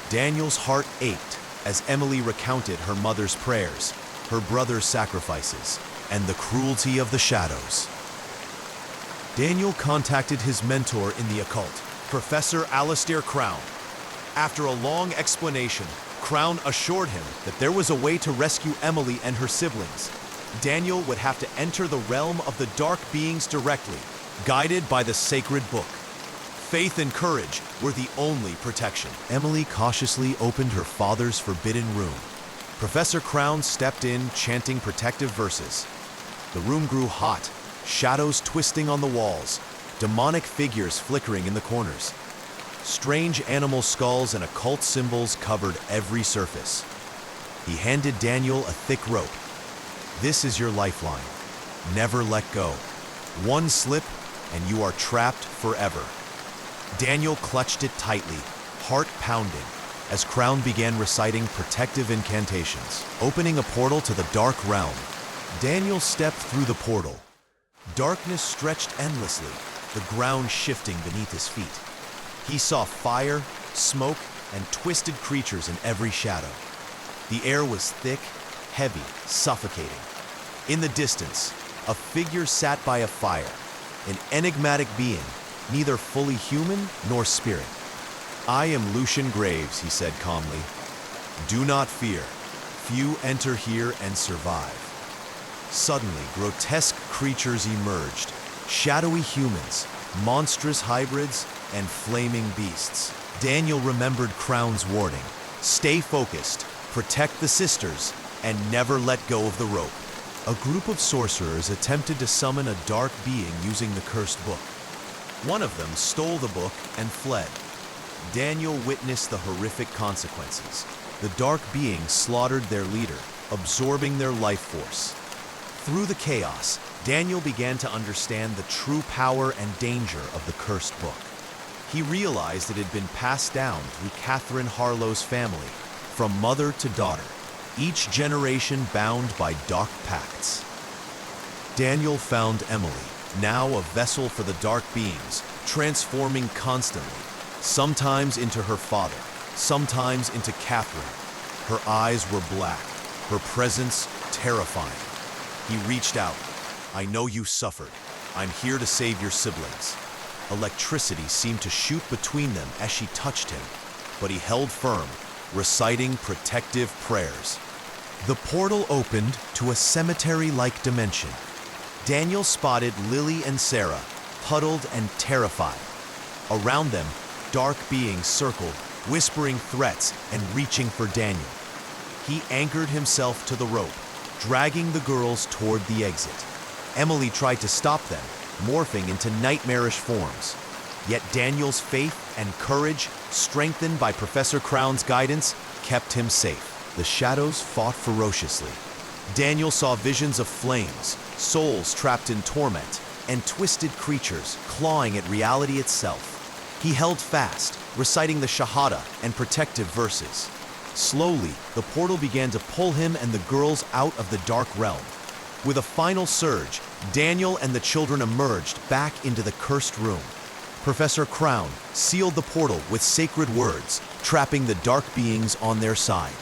Daniel's heart ached as Emily recounted her mother's prayers, her brother's sacrifices, and the cruelty of the shadows. Daniel contacted his mentor in the occult, Professor Alistair Crown. After a long explanation, Crown assured him that there was a way to rescue Emily and her siblings. Daniel would have to enter the realm of the dark beings directly, guided by the sacred book. Faith and courage were the only protection. Emily cautiously opened her father's forbidden room. Professor Crown stepped in, chanting protective verses. The room grew hot, shadows twisting on the walls, demonic figures flickering in the corners. Strange animal skulls and occult symbols covered every surface. He handed Daniel a thick rope. This is your lifeline. Never let go. One slip, and you are trapped forever. Daniel clutched it tightly, heart pounding, as Crown began reciting protective incantations, opening a portal to the dark realm. Daniel stepped through the portal. Darkness stretched endlessly, the ground shifting beneath his feet. He saw fire, smoke, and twisted creatures in every shadow. The air was thick, heavy, suffocating. In the distance, a figure sat by a fire, an enigmatic being, neither fully human nor spirit. "I am Lucian Graves," he said calmly. "Do not fear. Few enter here and survive." Suddenly, grotesque creatures emerged, shadowy humans, monstrous hybrids, and flaming beasts. Daniel remembered Crown's warning: stay focused, protect the sisters, and never let go of the rope. A group of sorcerers attempted to summon a dark being using the cursed book. One of them stole the book and fled. Daniel witnessed the horrific consequences. The dark being slaughtered their leader, absorbing their life force. Through the chaos, Daniel began to understand the true power and danger of the cursed book. He realized it had been passed down through Catherine Harlow's family, from mother to daughter, each generation bound by dark pacts. Daniel found Emily, now a vessel for the dark beings, transforming constantly, sometimes into her father, sometimes into Catherine. Her eyes were black, her presence terrifying. He reached out. "I know you suffered. I'm here to save your siblings." Electricity seemed to shoot between them as she touched him, but he held firm, reciting protective prayers. The portal opened to a cemetery-like dimension. Daniel spotted Lily and Sarah, huddled and terrified. Around them, dark beings circled, whispering threats and reaching for Daniel. He anchored himself to the rope, dragging the girls toward the exit. Emily tried to stop them, morphing into nightmarish forms. Yet Daniel's faith and courage, strengthened by Professor Crown's guidance, kept him safe. The shadows fought ferociously. Daniel saw visions of flames, souls trapped in torment, and twisted creatures clawing at reality itself. He held fast, reciting the Shahada and protective verses. Slowly, the portal began to pull him and the girls out of the dark realm. With a final surge, Daniel and the children emerged back into the cursed room. Professor Crown sealed the portal with sacred words, trapping the dark beings on their side.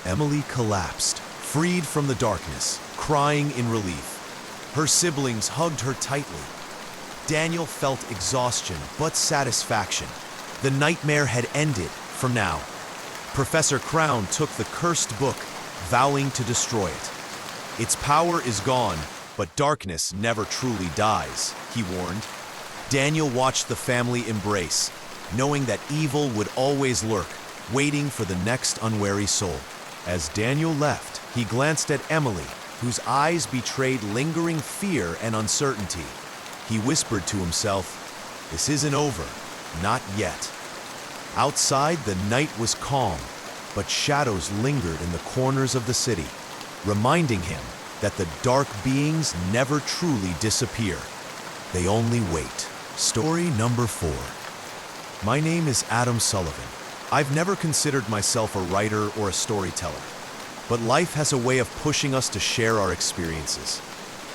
Emily collapsed, freed from the darkness, crying in relief. Her siblings hugged her tightly. Daniel felt exhaustion but satisfaction. The nightmare had ended for now. Professor Crown took the cursed book, vowing to destroy it. "Its power is gone, but darkness never truly dies," he warned. Daniel watched the family embrace, knowing that evil would always lurk, waiting for the next unwary soul. As Daniel left, he glanced at Emily, whose eyes betrayed lingering fear and uncertainty. He whispered to himself, "This isn't over, not yet." Outside, the night was calm, but shadows lingered in the corners of the city, reminding him that the dark beings never truly disappear. They only wait. Story number 4. My name is Adam Sullivan. I've never considered myself a writer or a storyteller, but life has a way of pushing us to share our experiences.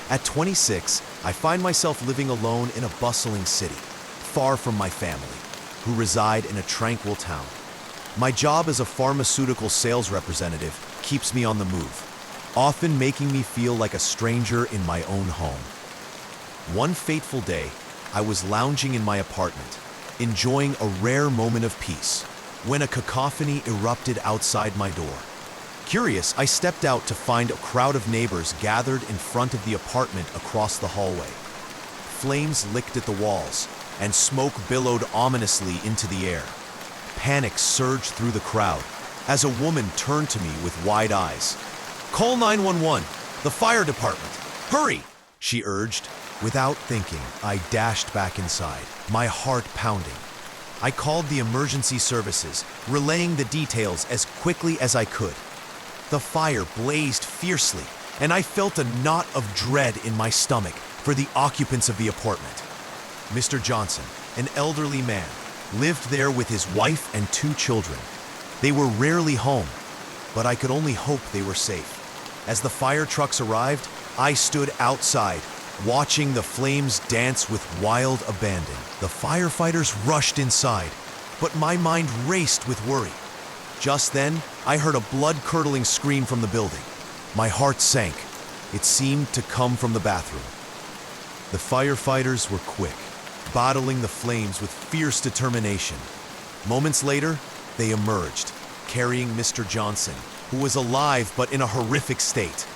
At 26, I find myself living alone in a bustling city, far from my family, who reside in a tranquil town. My job as a pharmaceutical sales representative keeps me on the move, often making me feel like a stranger in my own home. One fateful day, I was lounging in my apartment, enjoying a rare moment of peace, when a cacophony erupted outside my door. Curious, I stepped out to find a crowd of neighbors gathered in front of the apartment across the hallway. Flames licked at the walls, and smoke billowed ominously into the air. Panic surged through the crowd as a woman turned to me with wide eyes. "Call 911, the fire department. Hurry!" she urged. Without thinking, I dashed back inside, my heart pounding. I called the emergency services, relaying the details as quickly as I could. The fire blazed fiercely, and I felt a knot of dread in my stomach for the occupants of the apartment. Mr. Johnson, an elderly man, lived there with his wife and 2 children. They were rarely home, but I could only hope they were safe. As the fire trucks arrived, I stood outside, watching the flames dance with wild abandon. The firefighters rushed inside, but my mind raced with worry. Just then, I heard a blood-curdling scream from the building. My heart sank. It seemed to come from the bathroom. The firefighters were quick, battling the flames with fierce determination. Moments later, they emerged, carrying Mr. Johnson, who was alive but in a horrific state.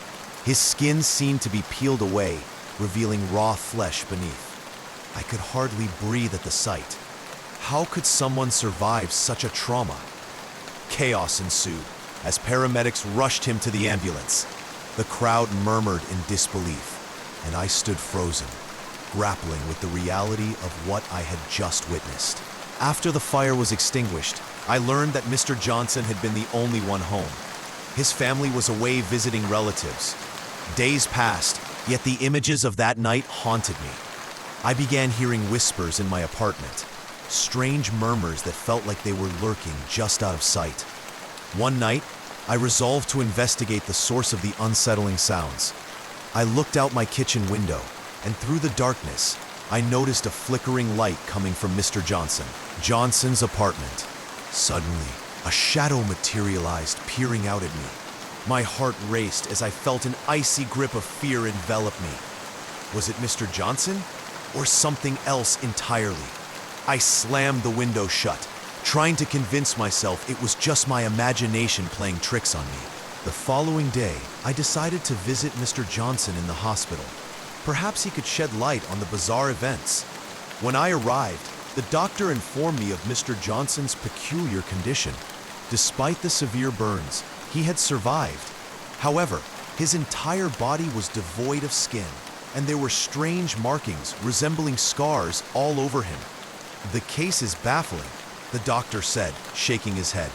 His skin seemed to be peeled away, revealing raw flesh beneath. I could hardly breathe at the sight. How could someone survive such a trauma? Chaos ensued as paramedics rushed him to the ambulance. The crowd murmured in disbelief, and I stood frozen, grappling with the reality of what I had just witnessed. After the fire was extinguished, I learned that Mr. Johnson had been the only one home. His family was away visiting relatives. Days passed, yet the images of that night haunted me. I began hearing whispers in my apartment, strange murmurs that felt like they were lurking just out of sight. One night, I resolved to investigate the source of the unsettling sounds. I looked out my kitchen window, and through the darkness, I noticed a flickering light coming from Mr. Johnson's apartment. Suddenly, a shadow materialized, peering out at me. My heart raced as I felt an icy grip of fear envelop me. Was it Mr. Johnson, or something else entirely? I slammed the window shut, trying to convince myself it was just my imagination playing tricks on me. The following day, I decided to visit Mr. Johnson in the hospital. Perhaps he could shed light on the bizarre events. When I arrived, the doctor informed me of Mr. Johnson's peculiar condition. Despite the severe burns, he had survived. However, his entire body was devoid of skin, and there were strange markings resembling scars all over him. "The case is baffling," the doctor said, shaking his head.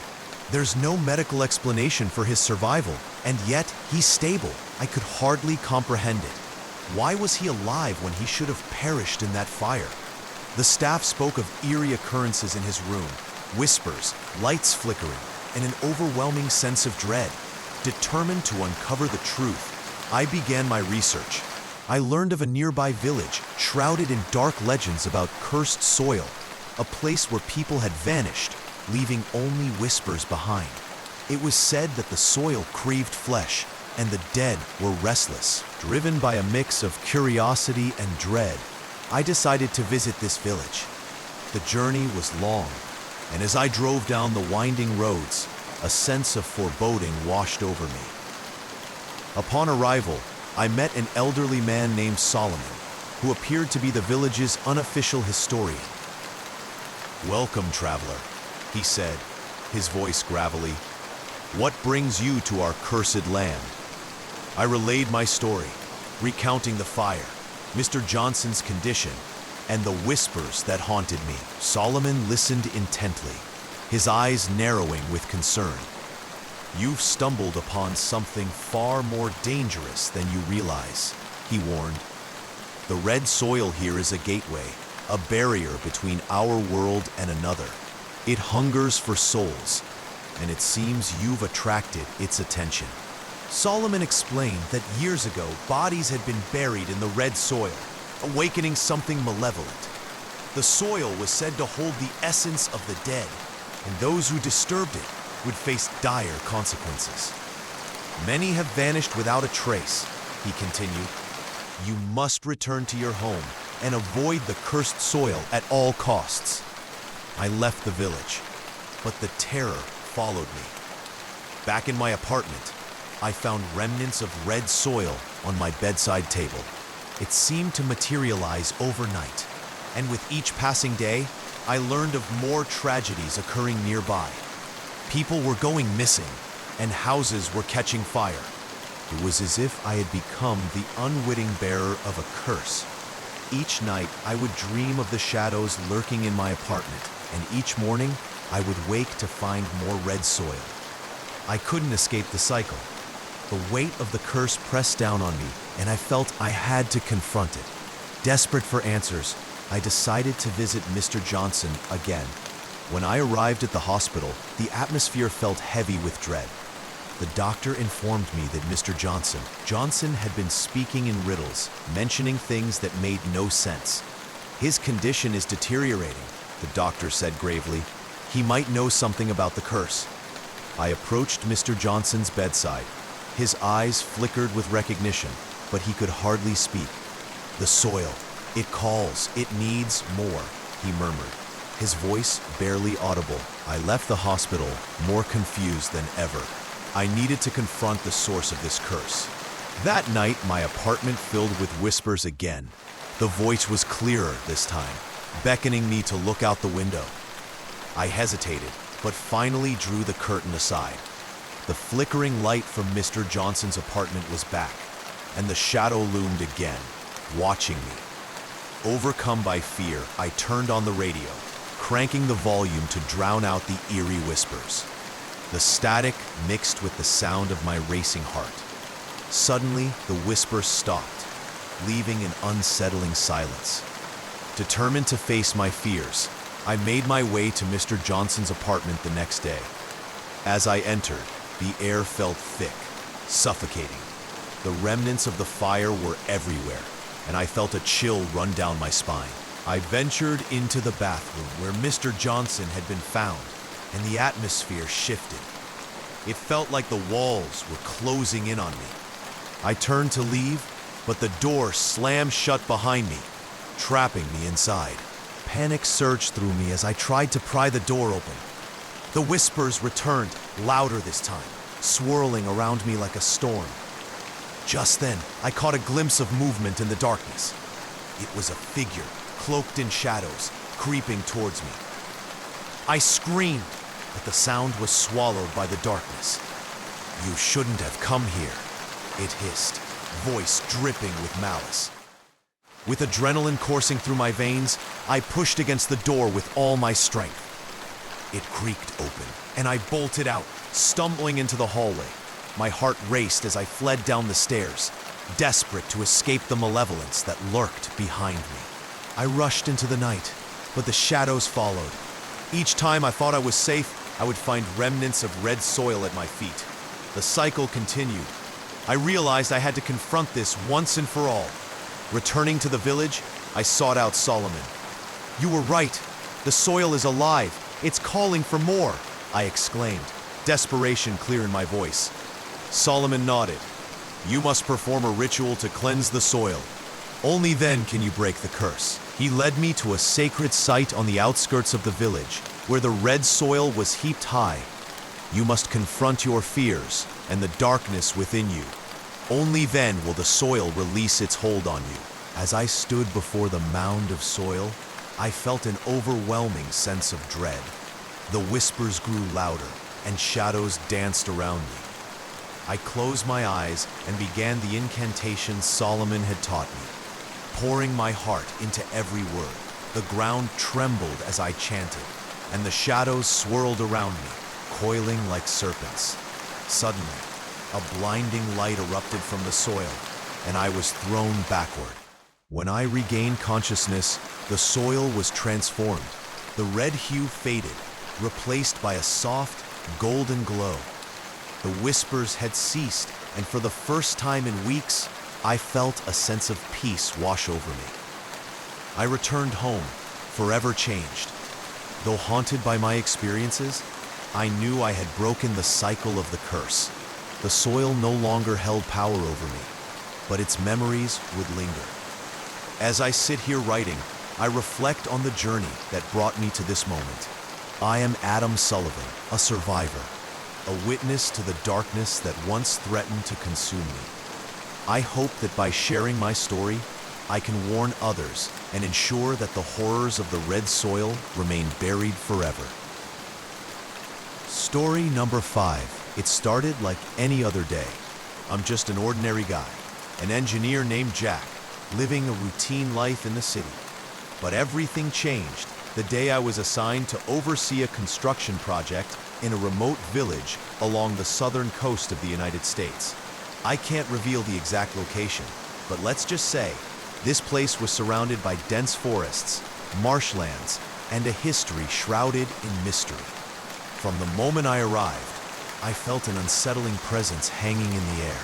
"There's no medical explanation for his survival, and yet he's stable." I could hardly comprehend it. Why was he alive when he should have perished in that fire? The staff spoke of eerie occurrences in his room, whispers, lights flickering, and an overwhelming sense of dread. Determined to uncover the truth, I began my research. I learned of a nearby village shrouded in dark legends about cursed soil, a place where people had vanished, leaving only whispers behind. It was said that the soil craved flesh, and the dead were restless. Driven by a mix of curiosity and dread, I decided to visit this village. The journey was long, and as I drove down the winding roads, a sense of foreboding washed over me. Upon arrival, I met an elderly man named Solomon, who appeared to be the village's unofficial historian. "Welcome, traveler," he said, his voice gravelly. "What brings you to our cursed land?" I relayed my story, recounting the fire, Mr. Johnson's condition, and the whispers that haunted me. Solomon listened intently, his eyes narrowing with concern. "You've stumbled upon something far more dangerous than you realize," he warned. "The red soil here is a gateway, a barrier between our world and another. It hungers for souls, and it seems you've attracted its attention." Solomon explained that years ago, bodies had been buried in the red soil, awakening something malevolent. The soil was said to hold the essence of the dead, and those who disturbed it would face dire consequences. "Many have vanished without a trace," he continued. "You must return to your home and avoid the cursed soil at all costs." I left the village, but the terror followed me. Back in my apartment, I found remnants of red soil on my bedside table. It seemed to materialize overnight, and with each passing day, I learned of more tragedies occurring nearby. People were going missing, and houses were catching fire. It was as if I had become the unwitting bearer of a curse. Each night, I would dream of the shadows lurking in my apartment, and each morning, I would wake to find more red soil. I couldn't escape the cycle. The weight of the curse pressed down on me, and I felt I had to confront it. Desperate for answers, I decided to visit Mr. Johnson again. When I arrived at the hospital, the atmosphere felt heavy with dread. The doctor informed me that Mr. Johnson had been speaking in riddles, mentioning things that made no sense. His condition is deteriorating, the doctor said gravely. He might know something about the curse. I approached Mr. Johnson's bedside. His eyes flickered with recognition, but he could hardly speak. The soil, it calls, it needs more, he murmured, his voice barely audible. I left the hospital more confused than ever. I needed to confront the source of this curse. That night, my apartment filled with whispers again. The voice was clearer this time, beckoning me to look out the window. I hesitated, but finally drew the curtain aside. The flickering light from Mr. Johnson's apartment was back, and the shadow loomed again, watching me. Overcome by fear, I turned on the radio, cranking the volume to drown out the eerie whispers. The static mixed with the sound of my racing heart. Suddenly, the whispers stopped, leaving an unsettling silence. Determined to face my fears, I made my way to Mr. Johnson's apartment the next day. As I entered, the air felt thick, suffocating. The remnants of the fire were everywhere, and I felt a chill run down my spine. I ventured into the bathroom where Mr. Johnson had been found, and the atmosphere shifted. It felt like the walls were closing in on me. I turned to leave, but the door slammed shut behind me, trapping me inside. Panic surged through me as I tried to pry the door open. The whispers returned, louder this time, swirling around me like a storm. Just then, I caught a glimpse of movement in the darkness. It was a figure, cloaked in shadows, creeping towards me. I screamed, but the sound was swallowed by the darkness. "You shouldn't have come here," it hissed, voice dripping with malice. With adrenaline coursing through my veins, I pushed against the door with all my strength. It creaked open, and I bolted out, stumbling into the hallway. My heart raced as I fled down the stairs, desperate to escape the malevolence that lurked behind me. I rushed into the night, but the shadows followed. Each time I thought I was safe, I would find remnants of red soil at my feet. The cycle continued. I realized I had to confront this once and for all. Returning to the village, I sought out Solomon. "You were right. The soil is alive. It's calling for more," I exclaimed, desperation clear in my voice. Solomon nodded. "You must perform a ritual to cleanse the soil. Only then can you break the curse." He led me to a sacred site on the outskirts of the village, where the red soil was heaped high. "You must confront your fears and the darkness within you. Only then will the soil release its hold on you." As I stood before the mound of soil, I felt an overwhelming sense of dread. The whispers grew louder, and shadows danced around me. I closed my eyes and began the incantation Solomon had taught me, pouring my heart into every word. The ground trembled as I chanted, and the shadows swirled around me, coiling like serpents. Suddenly, a blinding light erupted from the soil, and I was thrown backward. When I regained consciousness, the soil was transformed. The red hue faded, replaced by a soft, golden glow. The whispers had ceased, and for the first time in weeks, I felt a sense of peace wash over me. I returned home, forever changed. Though haunted by my experiences, I knew I had broken the cycle of the curse. The soil no longer held power over me, but its memories would linger. As I sit here writing, I reflect on the journey that brought me to this moment. I am Adam Sullivan, a survivor, a witness to the darkness that once threatened to consume me. I hope that by sharing my story, I can warn others and ensure that the horrors of the red soil remain buried forever. Story number 5. It started like any other day. I'm just an ordinary guy, an engineer named Jack, living a routine life in the city. But everything changed the day I was assigned to oversee a construction project in a remote village along the southern coast of the United States. I can't reveal the exact location, but let's just say this place was surrounded by dense forests, marshlands, and a history shrouded in mystery. From the moment I arrived, I felt an unsettling presence hanging in the air.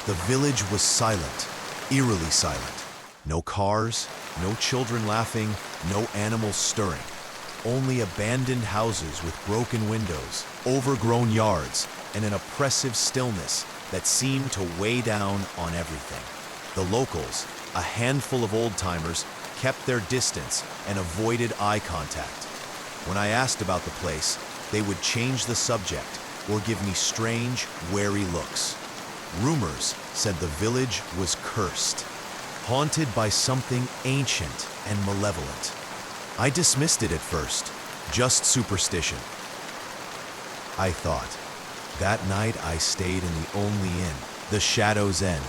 The village was silent, eerily silent. No cars, no children laughing, no animals stirring. Only abandoned houses with broken windows, overgrown yards, and an oppressive stillness that seemed to weigh down on everything. The locals, a handful of old-timers, kept their distance and avoided eye contact. When I asked about the place, they would change the subject or give me strange, wary looks. Rumors said the village was cursed, haunted by something ancient and malevolent. I dismissed it at first, just superstition. I thought. That night I stayed in the only inn, the Shadow's End.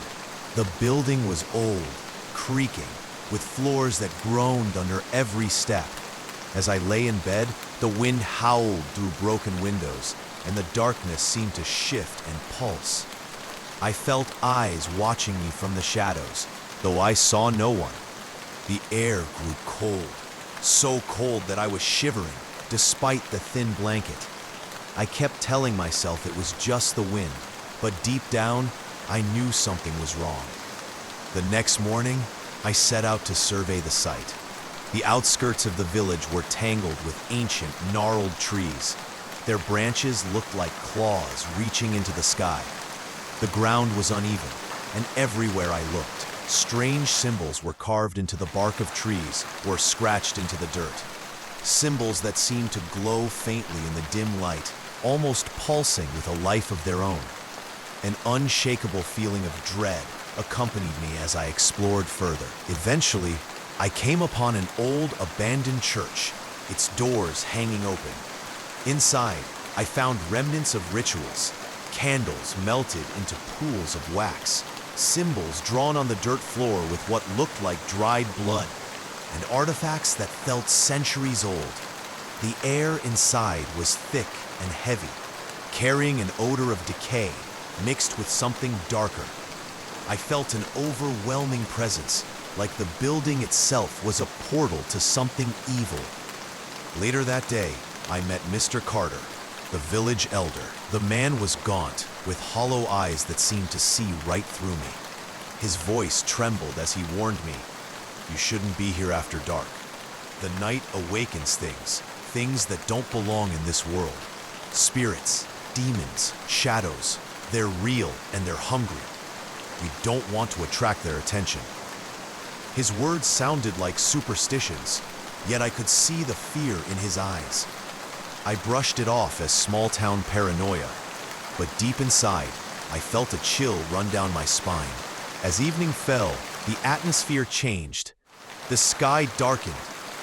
The building was old, creaking, with floors that groaned under every step. As I lay in bed, the wind howled through broken windows, and the darkness seemed to shift and pulse. I felt eyes watching me from the shadows, though I saw no one. The air grew cold, so cold that I was shivering, despite the thin blanket. I kept telling myself it was just the wind, but deep down, I knew something was wrong. The next morning, I set out to survey the site. The outskirts of the village were tangled with ancient, gnarled trees. Their branches looked like claws reaching into the sky. The ground was uneven, and everywhere I looked, strange symbols were carved into the bark of trees or scratched into the dirt. Symbols that seemed to glow faintly in the dim light, almost pulsing with a life of their own. An unshakable feeling of dread accompanied me as I explored further. Eventually, I came upon an old abandoned church, its doors hanging open. Inside, I found remnants of rituals, candles melted into pools of wax, symbols drawn on the dirt floor with what looked like dried blood, and artifacts that felt centuries old. The air inside was thick and heavy, carrying an odor of decay mixed with something darker. I felt an overwhelming presence, like the building itself was a portal to something evil. Later that day, I met Mr. Carter, the village elder. The man was gaunt, with hollow eyes that seemed to see right through me. His voice trembled as he warned me, "You shouldn't be here after dark. The night awakens things that don't belong in this world. Spirits, demons, shadows, they're real and they're hungry. We don't want to attract their attention." His words sounded like superstitions, yet I could see the fear in his eyes. I brushed it off as small-town paranoia, but deep inside, I felt a chill run down my spine. As evening fell, the atmosphere changed. The sky darkened,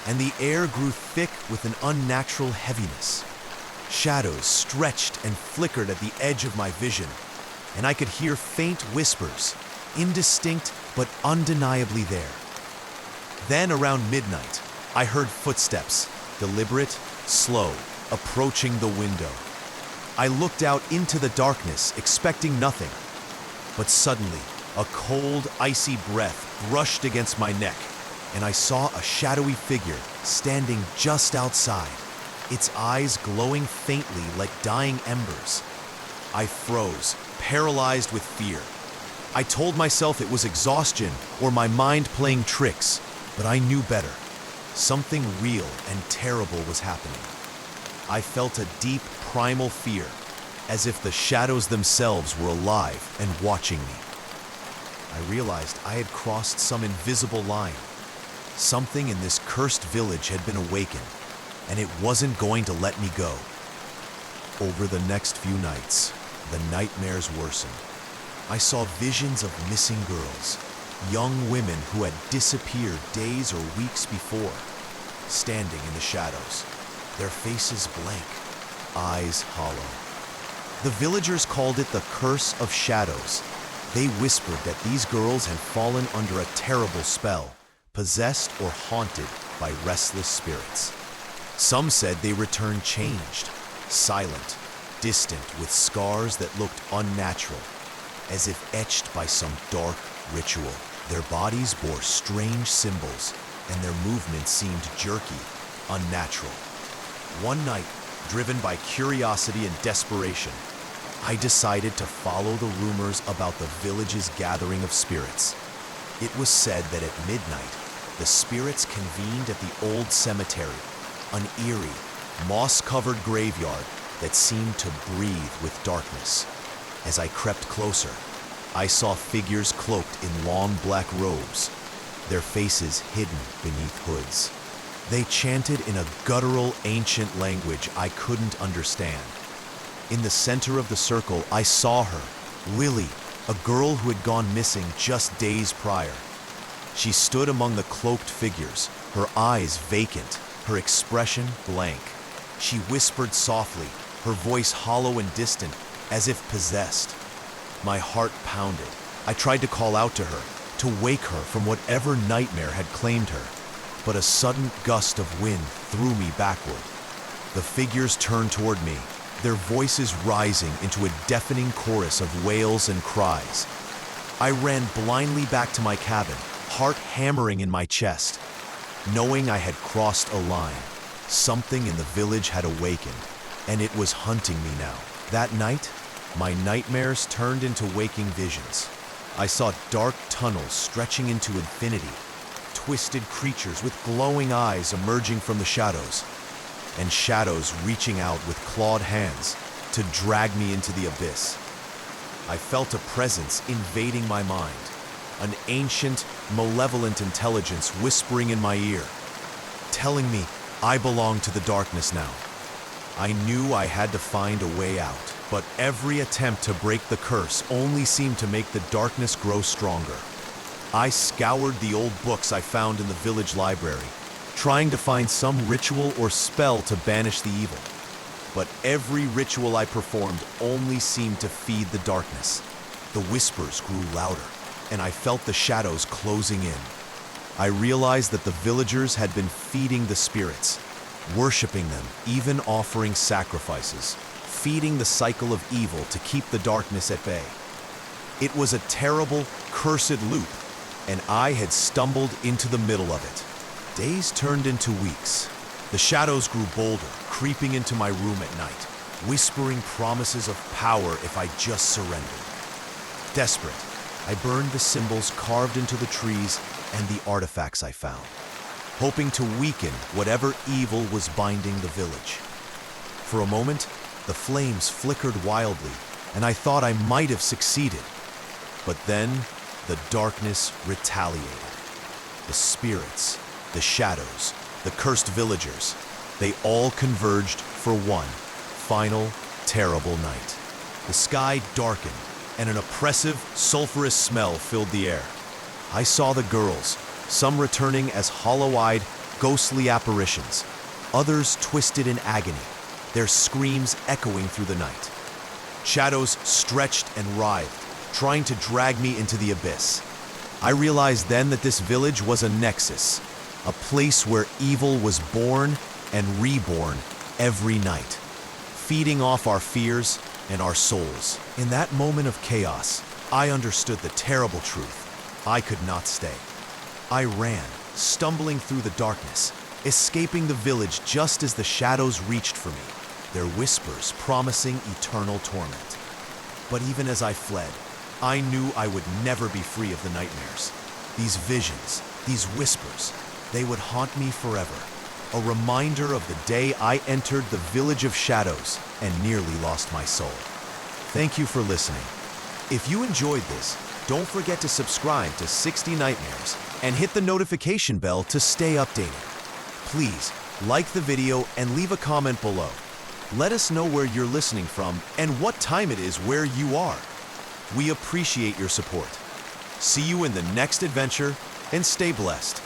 and the air grew thick with an unnatural heaviness. Shadows stretched and flickered at the edge of my vision, and I could hear faint whispers, indistinct but undeniably there. Then around midnight, I heard footsteps, deliberate, slow, approaching the window. I looked out into the darkness, expecting nothing. But suddenly, a cold, icy breath brushed against my neck, and I saw a shadowy figure standing just outside, its eyes glowing faintly like dying embers. I froze, paralyzed with fear. I told myself it was exhaustion or my mind playing tricks, but I knew better. Something real and terrible was happening. I felt a deep, primal fear, as if the shadows themselves were alive and watching me. I realized I had crossed some invisible line. Something in this cursed village had been awakened, and it wasn't going to let me go. Over the next few nights, the nightmares worsened. I saw visions of missing girls, young women who had disappeared days or weeks before, standing in the shadows, their faces blank, eyes hollow. The villagers called it the Curse of Shadows. They whispered that these girls had fallen under a terrible spell, possessed or haunted by restless spirits. Some said they returned changed, silent, distant, with scars that looked unnatural. as if etched by some dark ritual. Their bodies bore strange symbols, and their movements seemed jerky, unnatural. One night, driven by curiosity and desperation, I decided to follow the rumors about the village's gathering of spirits. It was said that at midnight, the spirits convened at the old cemetery, an eerie, moss-covered graveyard that seemed to breathe with darkness. As I crept closer, I saw figures cloaked in long black robes, their faces hidden beneath hoods. They chanted in a guttural, ancient language I couldn't understand. In the center of the circle, I saw her, Lily, a girl who had gone missing just days prior. She stood among the cloaked figures, her eyes vacant, her expression blank. She whispered softly, her voice hollow and distant, as if possessed. My heart pounded. I tried to call out to her, to wake her from whatever nightmare had claimed her, but a sudden gust of wind threw me backward. The figures turned toward me, their voices rising into a deafening chorus of wails and cries. I ran blindly back to my cabin, heart hammering in my chest. Knowing I had crossed a line, something in the village had awakened, and it was hunting me now. That night, my nightmares turned into waking visions. I saw dark tunnels stretching into infinity, twisted creatures with glowing eyes emerging from the shadows, and shadows reaching out with clawed hands to drag me into the abyss. I felt a presence invading my mind, an ancient, malevolent intelligence whispering in my ear, telling me I belonged to the darkness now. I knew I had to find a way out, but every attempt to break the curse only seemed to make the darkness grow stronger. I scoured the old books I found in the village library, trying to find some ritual or spell to banish the evil. But every ritual I performed only seemed to feed the darkness. The whispers grew louder, and I felt the shadows closing in. I realized that the villagers had been feeding the spirits, worshiping them, even offering sacrifices, feeding the cycle of evil to keep the darkness at bay. It was a terrible, cursed loop, and I had stumbled into the middle of it. Days turned into weeks. The shadows grew bolder, creeping into my room at night, whispering promises of power if I just surrendered. Desperate, I burned the symbols carved into the trees and the artifacts I found, hoping to weaken whatever evil was binding the village. For a moment, the flames flickered wildly, and I thought I might have succeeded. But then, the darkness retaliated. The spirits, the shadows, the cursed villagers, they all converged for one final, terrible night. The sky darkened, and an oppressive, sulfurous smell filled the air. I saw the girls, some returning as hollow-eyed, ghostly apparitions, others twisted in agony, their screams echoing through the night. Shadows stretched and writhed, trying to drag me into the abyss. I realized then that this village was a nexus, a place where evil was born and reborn every night, feeding off our fears and our souls. In that moment of chaos, I understood the terrible truth. I could not stay. I ran, stumbling through the darkness, escaping the village just as the shadows reached for me, their whispers promising eternal torment. But even as I fled, I knew I would never be free of the nightmares. These visions, these whispers, they would haunt me forever. A reminder of the day I entered the village of shadows and nearly lost my soul. Thank you for listening. If you enjoyed this, don't forget to subscribe to 60 Nightmares and hit the notification bell to stay updated. Please like the video and leave a comment below. Let us know where you're listening from and what time it is where you are. We appreciate your support. See you in the next adventure and stay blessed.